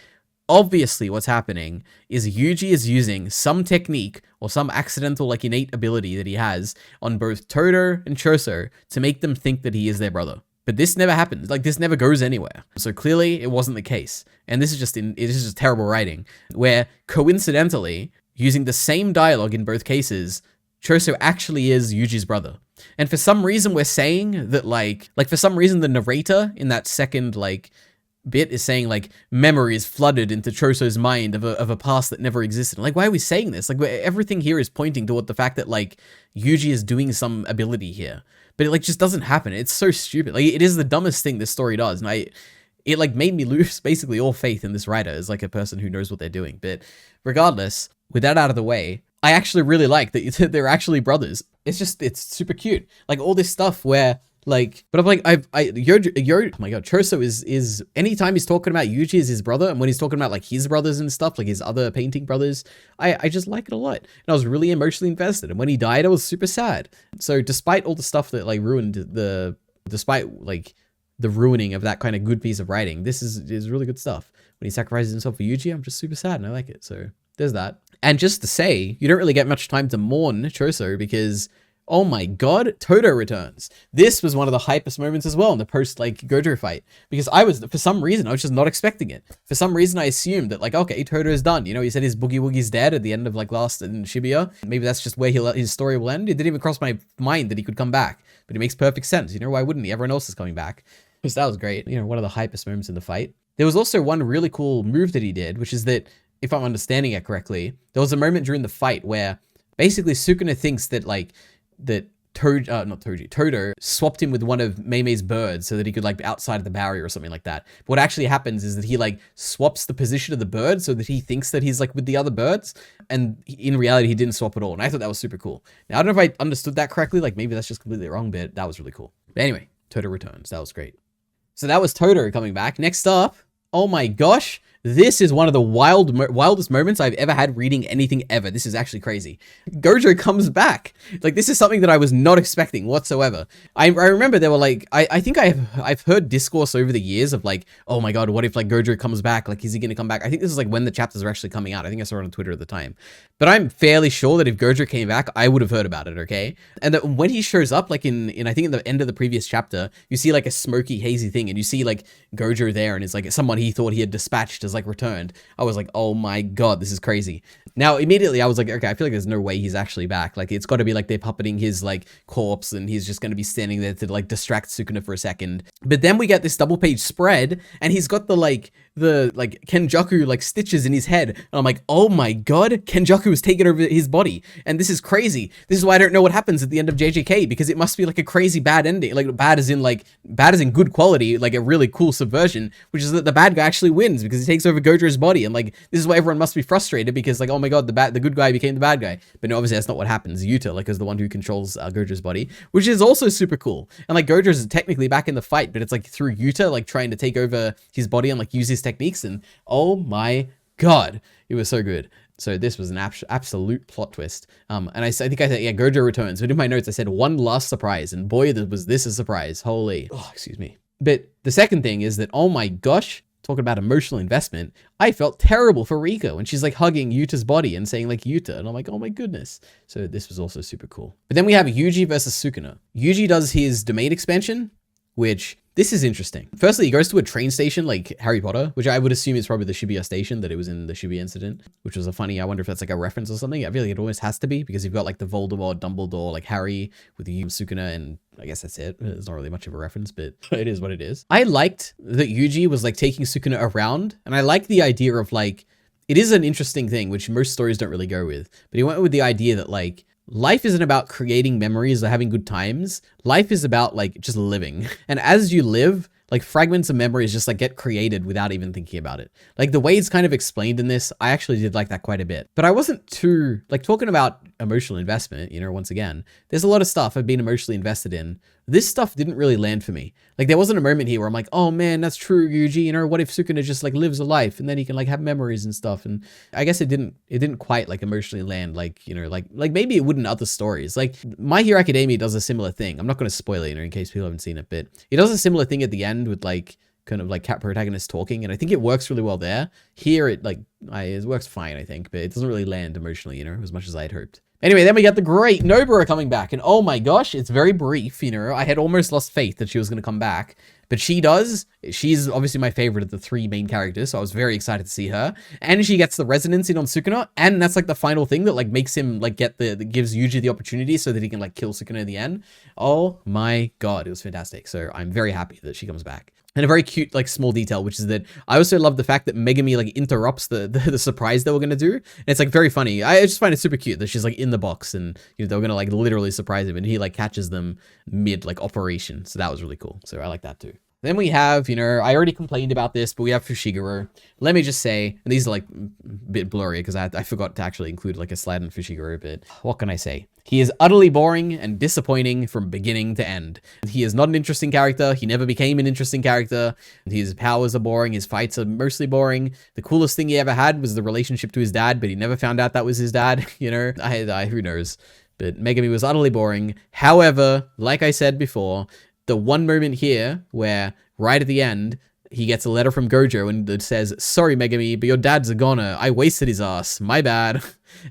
obviously what's happening is Yuji is using some technique or some accidental like innate ability that he has on both Todo and Choso to make them think that he is their brother. But this never happens. Like, this never goes anywhere. So clearly it wasn't the case. And this is just terrible writing, where coincidentally, using the same dialogue in both cases, Choso actually is Yuji's brother. And for some reason we're saying that like for some reason the narrator in that second like bit is saying like memory is flooded into Choso's mind of a past that never existed. Like, why are we saying this? Like, everything here is pointing toward the fact that like Yuji is doing some ability here. But it like just doesn't happen. It's so stupid. Like, it is the dumbest thing this story does. And it like made me lose basically all faith in this writer as like a person who knows what they're doing. But regardless, with that out of the way, I actually really like that they're actually brothers. It's super cute. Like, all this stuff where like, but I'm like, oh my god, Choso is anytime he's talking about Yuji as his brother, and when he's talking about like his brothers and stuff, like his other painting brothers, I just like it a lot. And I was really emotionally invested. And when he died, I was super sad. So despite all the stuff that like despite like the ruining of that kind of good piece of writing, this is really good stuff. When he sacrifices himself for Yuji, I'm just super sad and I like it. So there's that. And just to say, you don't really get much time to mourn Choso because, oh my god, Todo returns. This was one of the hypest moments as well in the post like Gojo fight, because for some reason I was just not expecting it. For some reason I assumed that like, okay, Todo is done. You know, he said his Boogie Woogie's dead at the end of like last in Shibuya. Maybe that's just where his story will end. It didn't even cross my mind that he could come back, but it makes perfect sense. You know, why wouldn't he? Everyone else is coming back. Because that was great. You know, one of the hypest moments in the fight. There was also one really cool move that he did, which is that, if I'm understanding it correctly, there was a moment during the fight where basically Sukuna thinks that like Todo swapped him with one of Mei's birds so that he could like be outside of the barrier or something like that. But what actually happens is that he like swaps the position of the bird so that he thinks that he's like with the other birds, and in reality he didn't swap at all. And I thought that was super cool. Now I don't know if I understood that correctly, like maybe that's just completely wrong, but that was really cool. But anyway, Todo returns. That was great. So that was Todo coming back. Next up, oh my gosh, this is one of the wildest moments I've ever had reading anything ever. This is actually crazy. Gojo comes back. Like, this is something that I was not expecting whatsoever. I remember there were like, I think I've heard discourse over the years of like, oh my god, what if like Gojo comes back? Like, is he going to come back? I think this is like when the chapters are actually coming out. I think I saw it on Twitter at the time. But I'm fairly sure that if Gojo came back, I would have heard about it, okay? And that when he shows up, like in I think in the end of the previous chapter, you see like a smoky, hazy thing, and you see like Gojo there, and it's like someone he thought he had dispatched has like returned. I was like, oh my god, this is crazy. Now immediately I was like, okay, I feel like there's no way he's actually back. Like, it's got to be like they're puppeting his like corpse and he's just going to be standing there to like distract Sukuna for a second. But then we get this double page spread and he's got the Kenjaku like stitches in his head, and I'm like, oh my god, Kenjaku has taken over his body, and this is crazy. This is why I don't know what happens at the end of JJK, because it must be like a crazy bad ending, like bad as in good quality, like a really cool subversion, which is that the bad guy actually wins because he takes over Gojo's body, and like this is why everyone must be frustrated, because like, oh my god, the good guy became the bad guy. But no, obviously that's not what happens. Yuta like is the one who controls Gojo's body, which is also super cool. And like Gojo's technically back in the fight, but it's like through Yuta like trying to take over his body and like use his techniques, and oh my god, it was so good. So this was an absolute plot twist. And I think I said, yeah, Gojo returns. But in my notes, I said one last surprise. And boy, was this a surprise. Holy, oh, excuse me. But the second thing is that, oh my gosh, talking about emotional investment, I felt terrible for Riko. And she's like hugging Yuta's body and saying like Yuta. And I'm like, oh my goodness. So this was also super cool. But then we have Yuji versus Sukuna. Yuji does his domain expansion, which this is interesting. Firstly, he goes to a train station like Harry Potter, which I would assume is probably the Shibuya station that it was in the Shibuya incident, which was a funny, I wonder if that's like a reference or something. I feel like it always has to be because you've got like the Voldemort, Dumbledore, like Harry with the Sukuna, and I guess that's it. It's not really much of a reference, but it is what it is. I liked that Yuji was like taking Sukuna around, and I like the idea of like, it is an interesting thing, which most stories don't really go with, but he went with the idea that like, life isn't about creating memories or having good times. Life is about like just living. And as you live, like fragments of memories just like get created without even thinking about it. Like the way it's kind of explained in this, I actually did like that quite a bit. But I wasn't too, like talking about emotional investment, you know, once again, there's a lot of stuff I've been emotionally invested in. This stuff didn't really land for me. Like there wasn't a moment here where I'm like, oh man, that's true, Yuji. You know, what if Sukuna just like lives a life and then he can like have memories and stuff? And I guess it didn't quite like emotionally land, like, you know, like maybe it would in other stories. Like My Hero Academia does a similar thing. I'm not going to spoil it, you know, in case people haven't seen it, but it does a similar thing at the end with like kind of like cat protagonist talking, and I think it works really well there. Here it it works fine, I think, but it doesn't really land emotionally, you know, as much as I had hoped. Anyway, then we got the great Nobara coming back, and oh my gosh, it's very brief, you know. I had almost lost faith that she was going to come back, but she does. She's obviously my favorite of the three main characters, so I was very excited to see her. And she gets the resonance in on Sukuna, and that's like the final thing that like makes him like that gives Yuji the opportunity so that he can like kill Sukuna in the end. Oh my god, it was fantastic. So I'm very happy that she comes back. And a very cute, like, small detail, which is that I also love the fact that Megami, like, interrupts the surprise they were going to do. And it's, like, very funny. I just find it super cute that she's, like, in the box and, you know, they were going to, like, literally surprise him. And he, like, catches them mid, like, operation. So that was really cool. So I like that, too. Then we have, you know, I already complained about this, but we have Fushiguro. Let me just say, and these are, like, a bit blurry because I forgot to actually include, like, a slide on Fushiguro, but what can I say? He is utterly boring and disappointing from beginning to end. He is not an interesting character. He never became an interesting character. His powers are boring. His fights are mostly boring. The coolest thing he ever had was the relationship to his dad, but he never found out that was his dad, you know? Who knows? But Megami was utterly boring. However, like I said before, the one moment here where right at the end, he gets a letter from Gojo and it says, sorry, Megami, but your dad's a goner. I wasted his ass. My bad.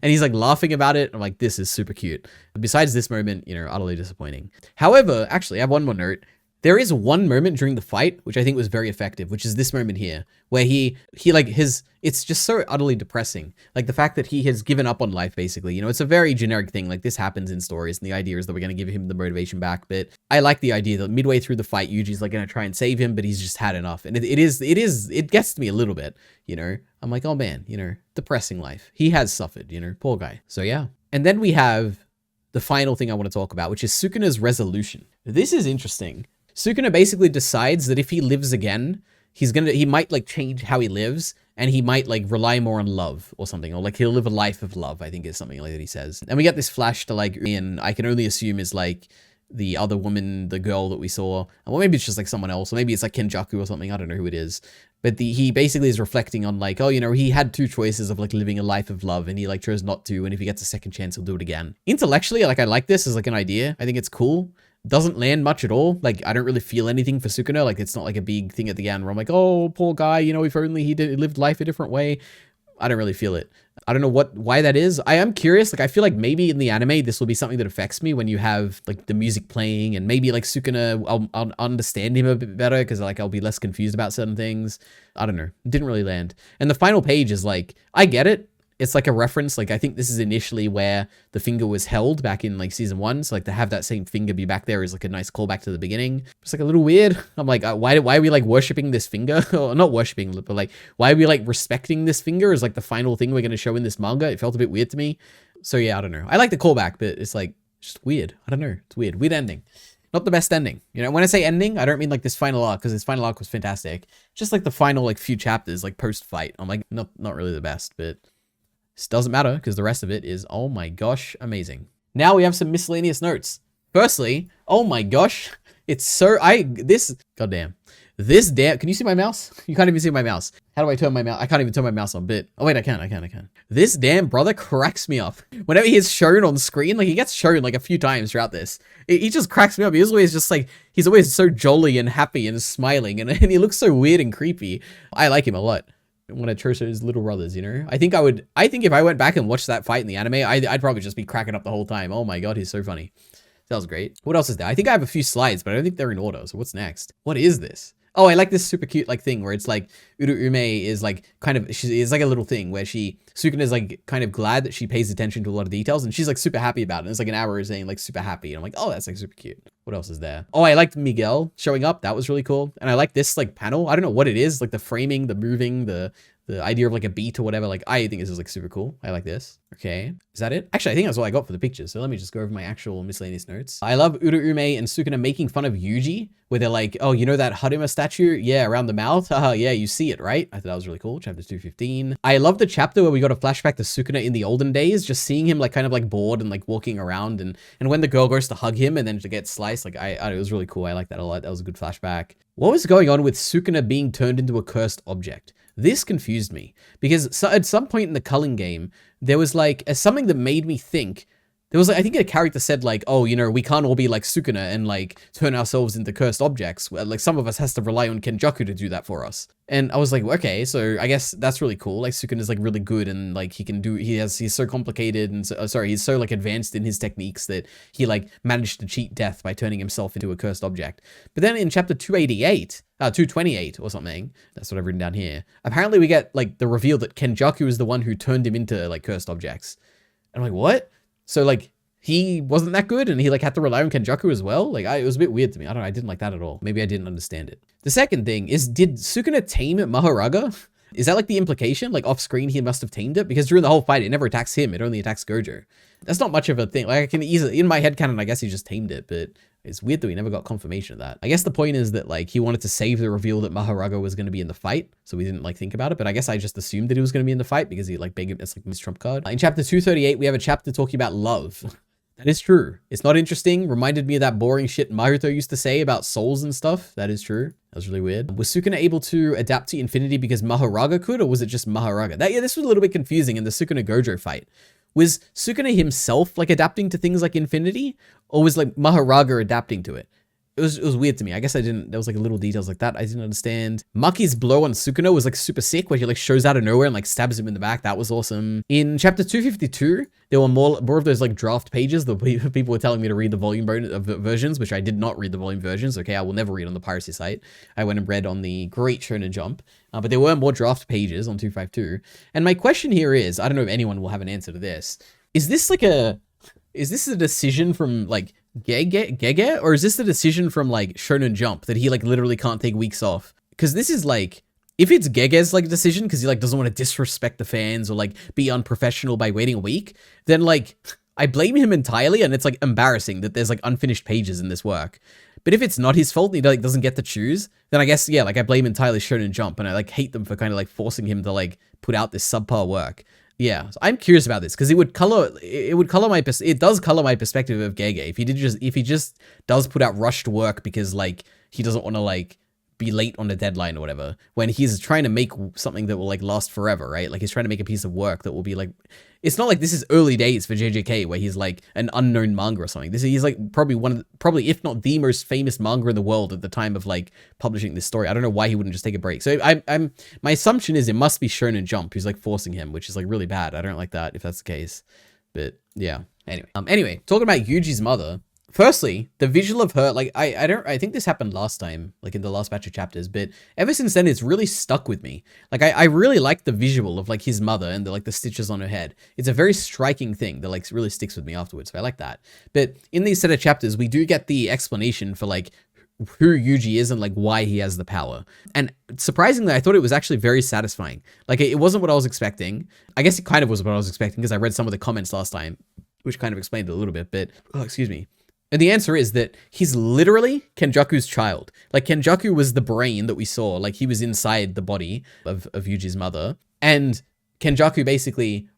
And he's like laughing about it. I'm like, this is super cute. Besides this moment, you know, utterly disappointing. However, actually, I have one more note. There is one moment during the fight, which I think was very effective, which is this moment here, where it's just so utterly depressing. Like the fact that he has given up on life, basically, you know, it's a very generic thing. Like this happens in stories and the idea is that we're going to give him the motivation back. But I like the idea that midway through the fight, Yuji's like going to try and save him, but he's just had enough. And it gets to me a little bit, you know, I'm like, oh man, you know, depressing life. He has suffered, you know, poor guy. So yeah. And then we have the final thing I want to talk about, which is Sukuna's resolution. This is interesting. Sukuna basically decides that if he lives again, he might like change how he lives and he might like rely more on love or something, or like he'll live a life of love, I think is something like that he says. And we get this flash to like, and I can only assume is like the other woman, the girl that we saw. Well, maybe it's just like someone else, or maybe it's like Kenjaku or something. I don't know who it is. But he basically is reflecting on like, oh, you know, he had two choices of like living a life of love and he like chose not to. And if he gets a second chance, he'll do it again. Intellectually, like I like this as like an idea. I think it's cool. Doesn't land much at all. Like, I don't really feel anything for Sukuna. Like, it's not like a big thing at the end where I'm like, oh, poor guy, you know, if only he lived life a different way. I don't really feel it. I don't know why that is. I am curious. Like, I feel like maybe in the anime, this will be something that affects me when you have like the music playing and maybe like Sukuna, I'll understand him a bit better because like I'll be less confused about certain things. I don't know. It didn't really land. And the final page is like, I get it. It's like a reference. Like, I think this is initially where the finger was held back in like season 1. So like to have that same finger be back there is like a nice callback to the beginning. It's like a little weird. I'm like, why are we like worshiping this finger? Or not worshiping, but like, why are we like respecting this finger as like the final thing we're going to show in this manga? It felt a bit weird to me. So yeah, I don't know. I like the callback, but it's like just weird. I don't know. It's weird. Weird ending. Not the best ending. You know, when I say ending, I don't mean like this final arc, because this final arc was fantastic. Just like the final like few chapters, like post-fight. I'm like, not really the best, but this doesn't matter because the rest of it is, oh my gosh, amazing. Now we have some miscellaneous notes. Firstly, oh my gosh, it's so, goddamn. This damn, can you see my mouse? You can't even see my mouse. How do I turn my mouse? I can't even turn my mouse on bit. Oh wait, I can. This damn brother cracks me up. Whenever he is shown on screen, like he gets shown like a few times throughout this. He just cracks me up. He's always just like, he's always so jolly and happy and smiling and he looks so weird and creepy. I like him a lot. One of Choso's little brothers, you know? I think if I went back and watched that fight in the anime, I'd probably just be cracking up the whole time. Oh my god, he's so funny. That was great. What else is there? I think I have a few slides, but I don't think they're in order. So what's next? What is this? Oh, I like this super cute like thing where it's like Uruume is like kind of, it's like a little thing where Sukuna is like kind of glad that she pays attention to a lot of details and she's like super happy about it. And it's like an hour saying like super happy. And I'm like, oh, that's like super cute. What else is there? Oh, I liked Miguel showing up. That was really cool. And I like this like panel. I don't know what it is, like the framing, the moving, the idea of like a beat or whatever. Like I think this is like super cool. I like this. Okay. Is that it? Actually, I think that's all I got for the pictures. So let me just go over my actual miscellaneous notes. I love Uruume and Sukuna making fun of Yuji, where they're like, oh, you know that Harima statue? Yeah, around the mouth. Haha, yeah, you see it, right? I thought that was really cool. Chapter 215. I love the chapter where we got a flashback to Sukuna in the olden days, just seeing him like kind of like bored and like walking around, and when the girl goes to hug him and then to get sliced, like it was really cool. I like that a lot. That was a good flashback. What was going on with Sukuna being turned into a cursed object? This confused me because at some point in the culling game, there was like something that made me think. There was like, I think a character said like, oh, you know, we can't all be like Sukuna and like turn ourselves into cursed objects. Like some of us has to rely on Kenjaku to do that for us. And I was like, okay, so I guess that's really cool. Like Sukuna is like really good and like he's so complicated and he's so like advanced in his techniques that he like managed to cheat death by turning himself into a cursed object. But then in chapter 228 or something, that's what I've written down here. Apparently we get like the reveal that Kenjaku is the one who turned him into like cursed objects. And I'm like, what? So like he wasn't that good and he like had to rely on Kenjaku as well? Like it was a bit weird to me. I don't know. I didn't like that at all. Maybe I didn't understand it. The second thing is, did Sukuna tame Maharaga? Is that like the implication? Like off screen he must have tamed it? Because during the whole fight it never attacks him. It only attacks Gojo. That's not much of a thing. Like I can easily, in my headcanon, I guess he just tamed it, but it's weird that we never got confirmation of that. I guess the point is that like he wanted to save the reveal that Maharaga was going to be in the fight, so we didn't like think about it. But I guess I just assumed that he was going to be in the fight because he like begged him. It's like Miss Trump card. In chapter 238, we have a chapter talking about love. That is true. It's not interesting. Reminded me of that boring shit Maruto used to say about souls and stuff. That is true. That was really weird. Was Sukuna able to adapt to infinity because Maharaga could, or was it just Maharaga? This was a little bit confusing in the Sukuna Gojo fight. Was Sukuna himself like adapting to things like infinity, or was like Maharaga adapting to it? It was weird to me. I guess I didn't, there was like little details like that I didn't understand. Maki's blow on Sukuna was like super sick, where he like shows out of nowhere and like stabs him in the back. That was awesome. In chapter 252, there were more of those like draft pages that people were telling me to read the volume versions, which I did not read the volume versions. Okay, I will never read on the piracy site. I went and read on the Great Shonen Jump. But there were more draft pages on 252. And my question here is, I don't know if anyone will have an answer to this. Is this a decision from like Gege? Or is this the decision from like Shonen Jump that he like literally can't take weeks off? Because this is like, if it's Gege's like decision because he like doesn't want to disrespect the fans or like be unprofessional by waiting a week, then like I blame him entirely, and it's like embarrassing that there's like unfinished pages in this work. But if it's not his fault and he like doesn't get to choose, then I guess, yeah, like I blame entirely Shonen Jump, and I like hate them for kind of like forcing him to like put out this subpar work. Yeah, so I'm curious about this because it does color my perspective of Gege if he just does put out rushed work because like he doesn't want to like be late on a deadline or whatever, when he's trying to make something that will like last forever, right? Like he's trying to make a piece of work that will be like, it's not like this is early days for JJK where he's like an unknown manga or something. He's like probably if not the most famous manga in the world at the time of like publishing this story. I don't know why he wouldn't just take a break. So my assumption is it must be Shonen Jump who's like forcing him, which is like really bad. I don't like that if that's the case. But yeah. Anyway, talking about Yuji's mother. Firstly, the visual of her, like, I think this happened last time, like in the last batch of chapters, but ever since then, it's really stuck with me. Like, I really like the visual of like his mother and the stitches on her head. It's a very striking thing that like really sticks with me afterwards. So I like that. But in these set of chapters, we do get the explanation for like who Yuji is and like why he has the power. And surprisingly, I thought it was actually very satisfying. Like, it wasn't what I was expecting. I guess it kind of was what I was expecting because I read some of the comments last time, which kind of explained it a little bit, but, oh, excuse me. And the answer is that he's literally Kenjaku's child. Like, Kenjaku was the brain that we saw. Like, he was inside the body of Yuji's mother. And Kenjaku basically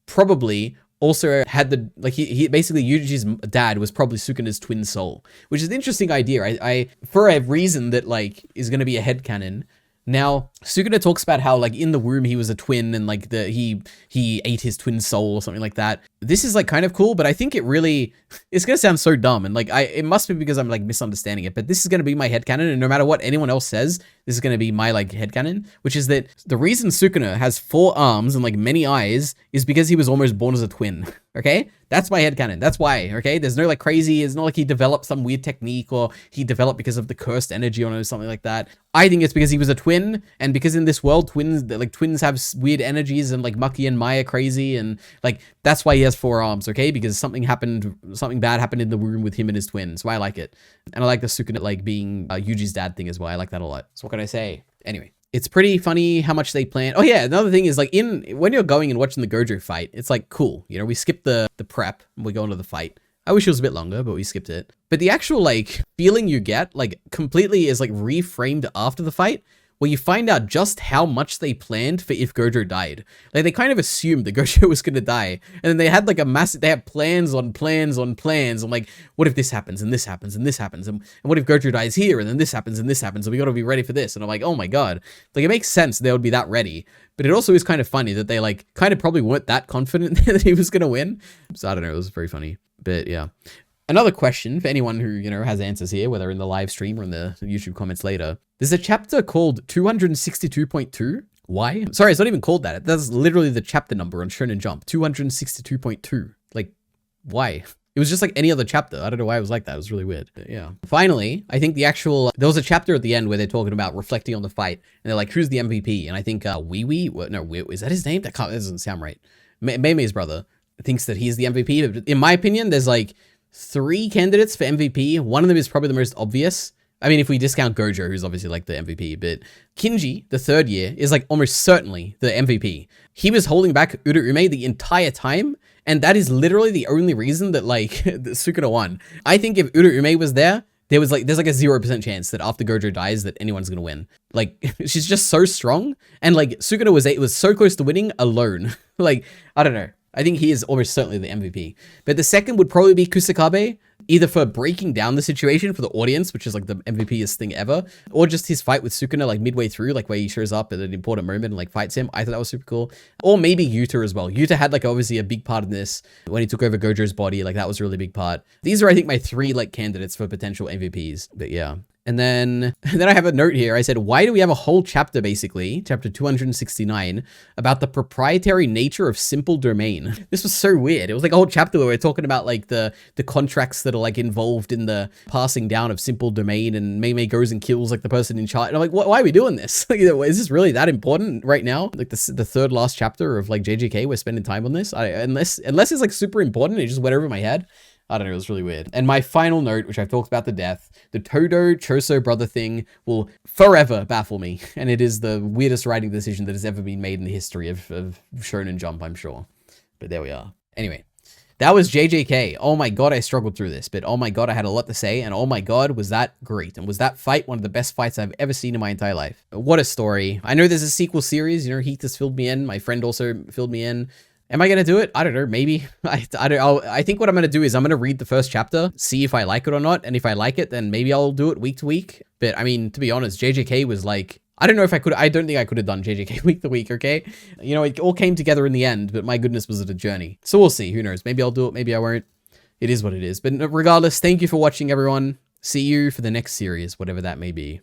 probably also had the, like, he basically, Yuji's dad was probably Sukuna's twin soul, which is an interesting idea. I for a reason that, like, is going to be a headcanon. Now, Sukuna talks about how, like, in the womb, he was a twin and, like, he ate his twin soul or something like that. this is like kind of cool, but I think it's gonna sound so dumb, and like it must be because I'm like misunderstanding it, but this is gonna be my headcanon, and no matter what anyone else says, this is gonna be my like headcanon, which is that the reason Sukuna has 4 arms and like many eyes is because he was almost born as a twin. Okay, that's my headcanon. That's why. Okay, there's no like crazy. It's not like he developed some weird technique or he developed because of the cursed energy or something like that. I think it's because he was a twin, and because in this world twins have weird energies and like Maki and Maya crazy, and like that's why he has 4 arms. Okay, because something bad happened in the room with him and his twin. So I like it, and I like the Sukuna like being Yuji's dad thing as well. I like that a lot. So what can I say? Anyway. It's pretty funny how much they plan. Oh yeah, another thing is like when you're going and watching the Gojo fight, it's like cool. You know, we skipped the prep and we go into the fight. I wish it was a bit longer, but we skipped it. But the actual like feeling you get like completely is like reframed after the fight, where you find out just how much they planned for if Gojo died. Like they kind of assumed that Gojo was gonna die, and then they had like they had plans on plans on plans. I'm like, what if this happens and this happens and this happens, and what if Gojo dies here and then this happens and this happens, and we gotta be ready for this. And I'm like, oh my god, like it makes sense they would be that ready. But it also is kind of funny that they like kind of probably weren't that confident that he was gonna win. So I don't know, it was very funny. But yeah. Another question for anyone who, you know, has answers here, whether in the live stream or in the YouTube comments later. There's a chapter called 262.2. Why? Sorry, it's not even called that. That's literally the chapter number on Shonen Jump. 262.2. Like, why? It was just like any other chapter. I don't know why it was like that. It was really weird. But yeah. Finally, I think there was a chapter at the end where they're talking about reflecting on the fight. And they're like, who's the MVP? And I think is that his name? That doesn't sound right. Mei's brother thinks that he's the MVP. But in my opinion, there's like 3 candidates for MVP. One of them is probably the most obvious. I mean, if we discount Gojo, who's obviously like the MVP, but Kinji, the 3rd year, is like almost certainly the MVP. He was holding back Uraume the entire time, and that is literally the only reason that like Sukuna won. I think if Uraume was there, there's like a 0% chance that after Gojo dies that anyone's gonna win. Like she's just so strong, and like Sukuna was so close to winning alone. Like I don't know. I think he is almost certainly the MVP. But the second would probably be Kusakabe, either for breaking down the situation for the audience, which is like the MVPest thing ever, or just his fight with Sukuna like midway through, like where he shows up at an important moment and like fights him. I thought that was super cool. Or maybe Yuta as well. Yuta had like obviously a big part in this when he took over Gojo's body. Like that was a really big part. These are, I think, my 3 like candidates for potential MVPs. But yeah. And then I have a note here. I said, why do we have a whole chapter, basically, chapter 269, about the proprietary nature of simple domain? This was so weird. It was like a whole chapter where we're talking about like the contracts that are like involved in the passing down of simple domain, and Mei goes and kills like the person in charge. And I'm like, why are we doing this? Like, is this really that important right now? Like the 3rd last chapter of like JJK, we're spending time on this. Unless it's like super important, it just went over my head. I don't know, it was really weird. And my final note, which I've talked about to death, the Todo Choso brother thing will forever baffle me. And it is the weirdest writing decision that has ever been made in the history of Shonen Jump, I'm sure. But there we are. Anyway, that was JJK. Oh my god, I struggled through this. But oh my god, I had a lot to say. And oh my god, was that great. And was that fight one of the best fights I've ever seen in my entire life. What a story. I know there's a sequel series. You know, Heath has filled me in. My friend also filled me in. Am I going to do it? I don't know. Maybe. I think what I'm going to do is I'm going to read the first chapter, see if I like it or not. And if I like it, then maybe I'll do it week to week. But I mean, to be honest, JJK was like, I don't know if I could. I don't think I could have done JJK week to week. Okay. You know, it all came together in the end, but my goodness, was it a journey. So we'll see. Who knows? Maybe I'll do it. Maybe I won't. It is what it is. But regardless, thank you for watching, everyone. See you for the next series, whatever that may be.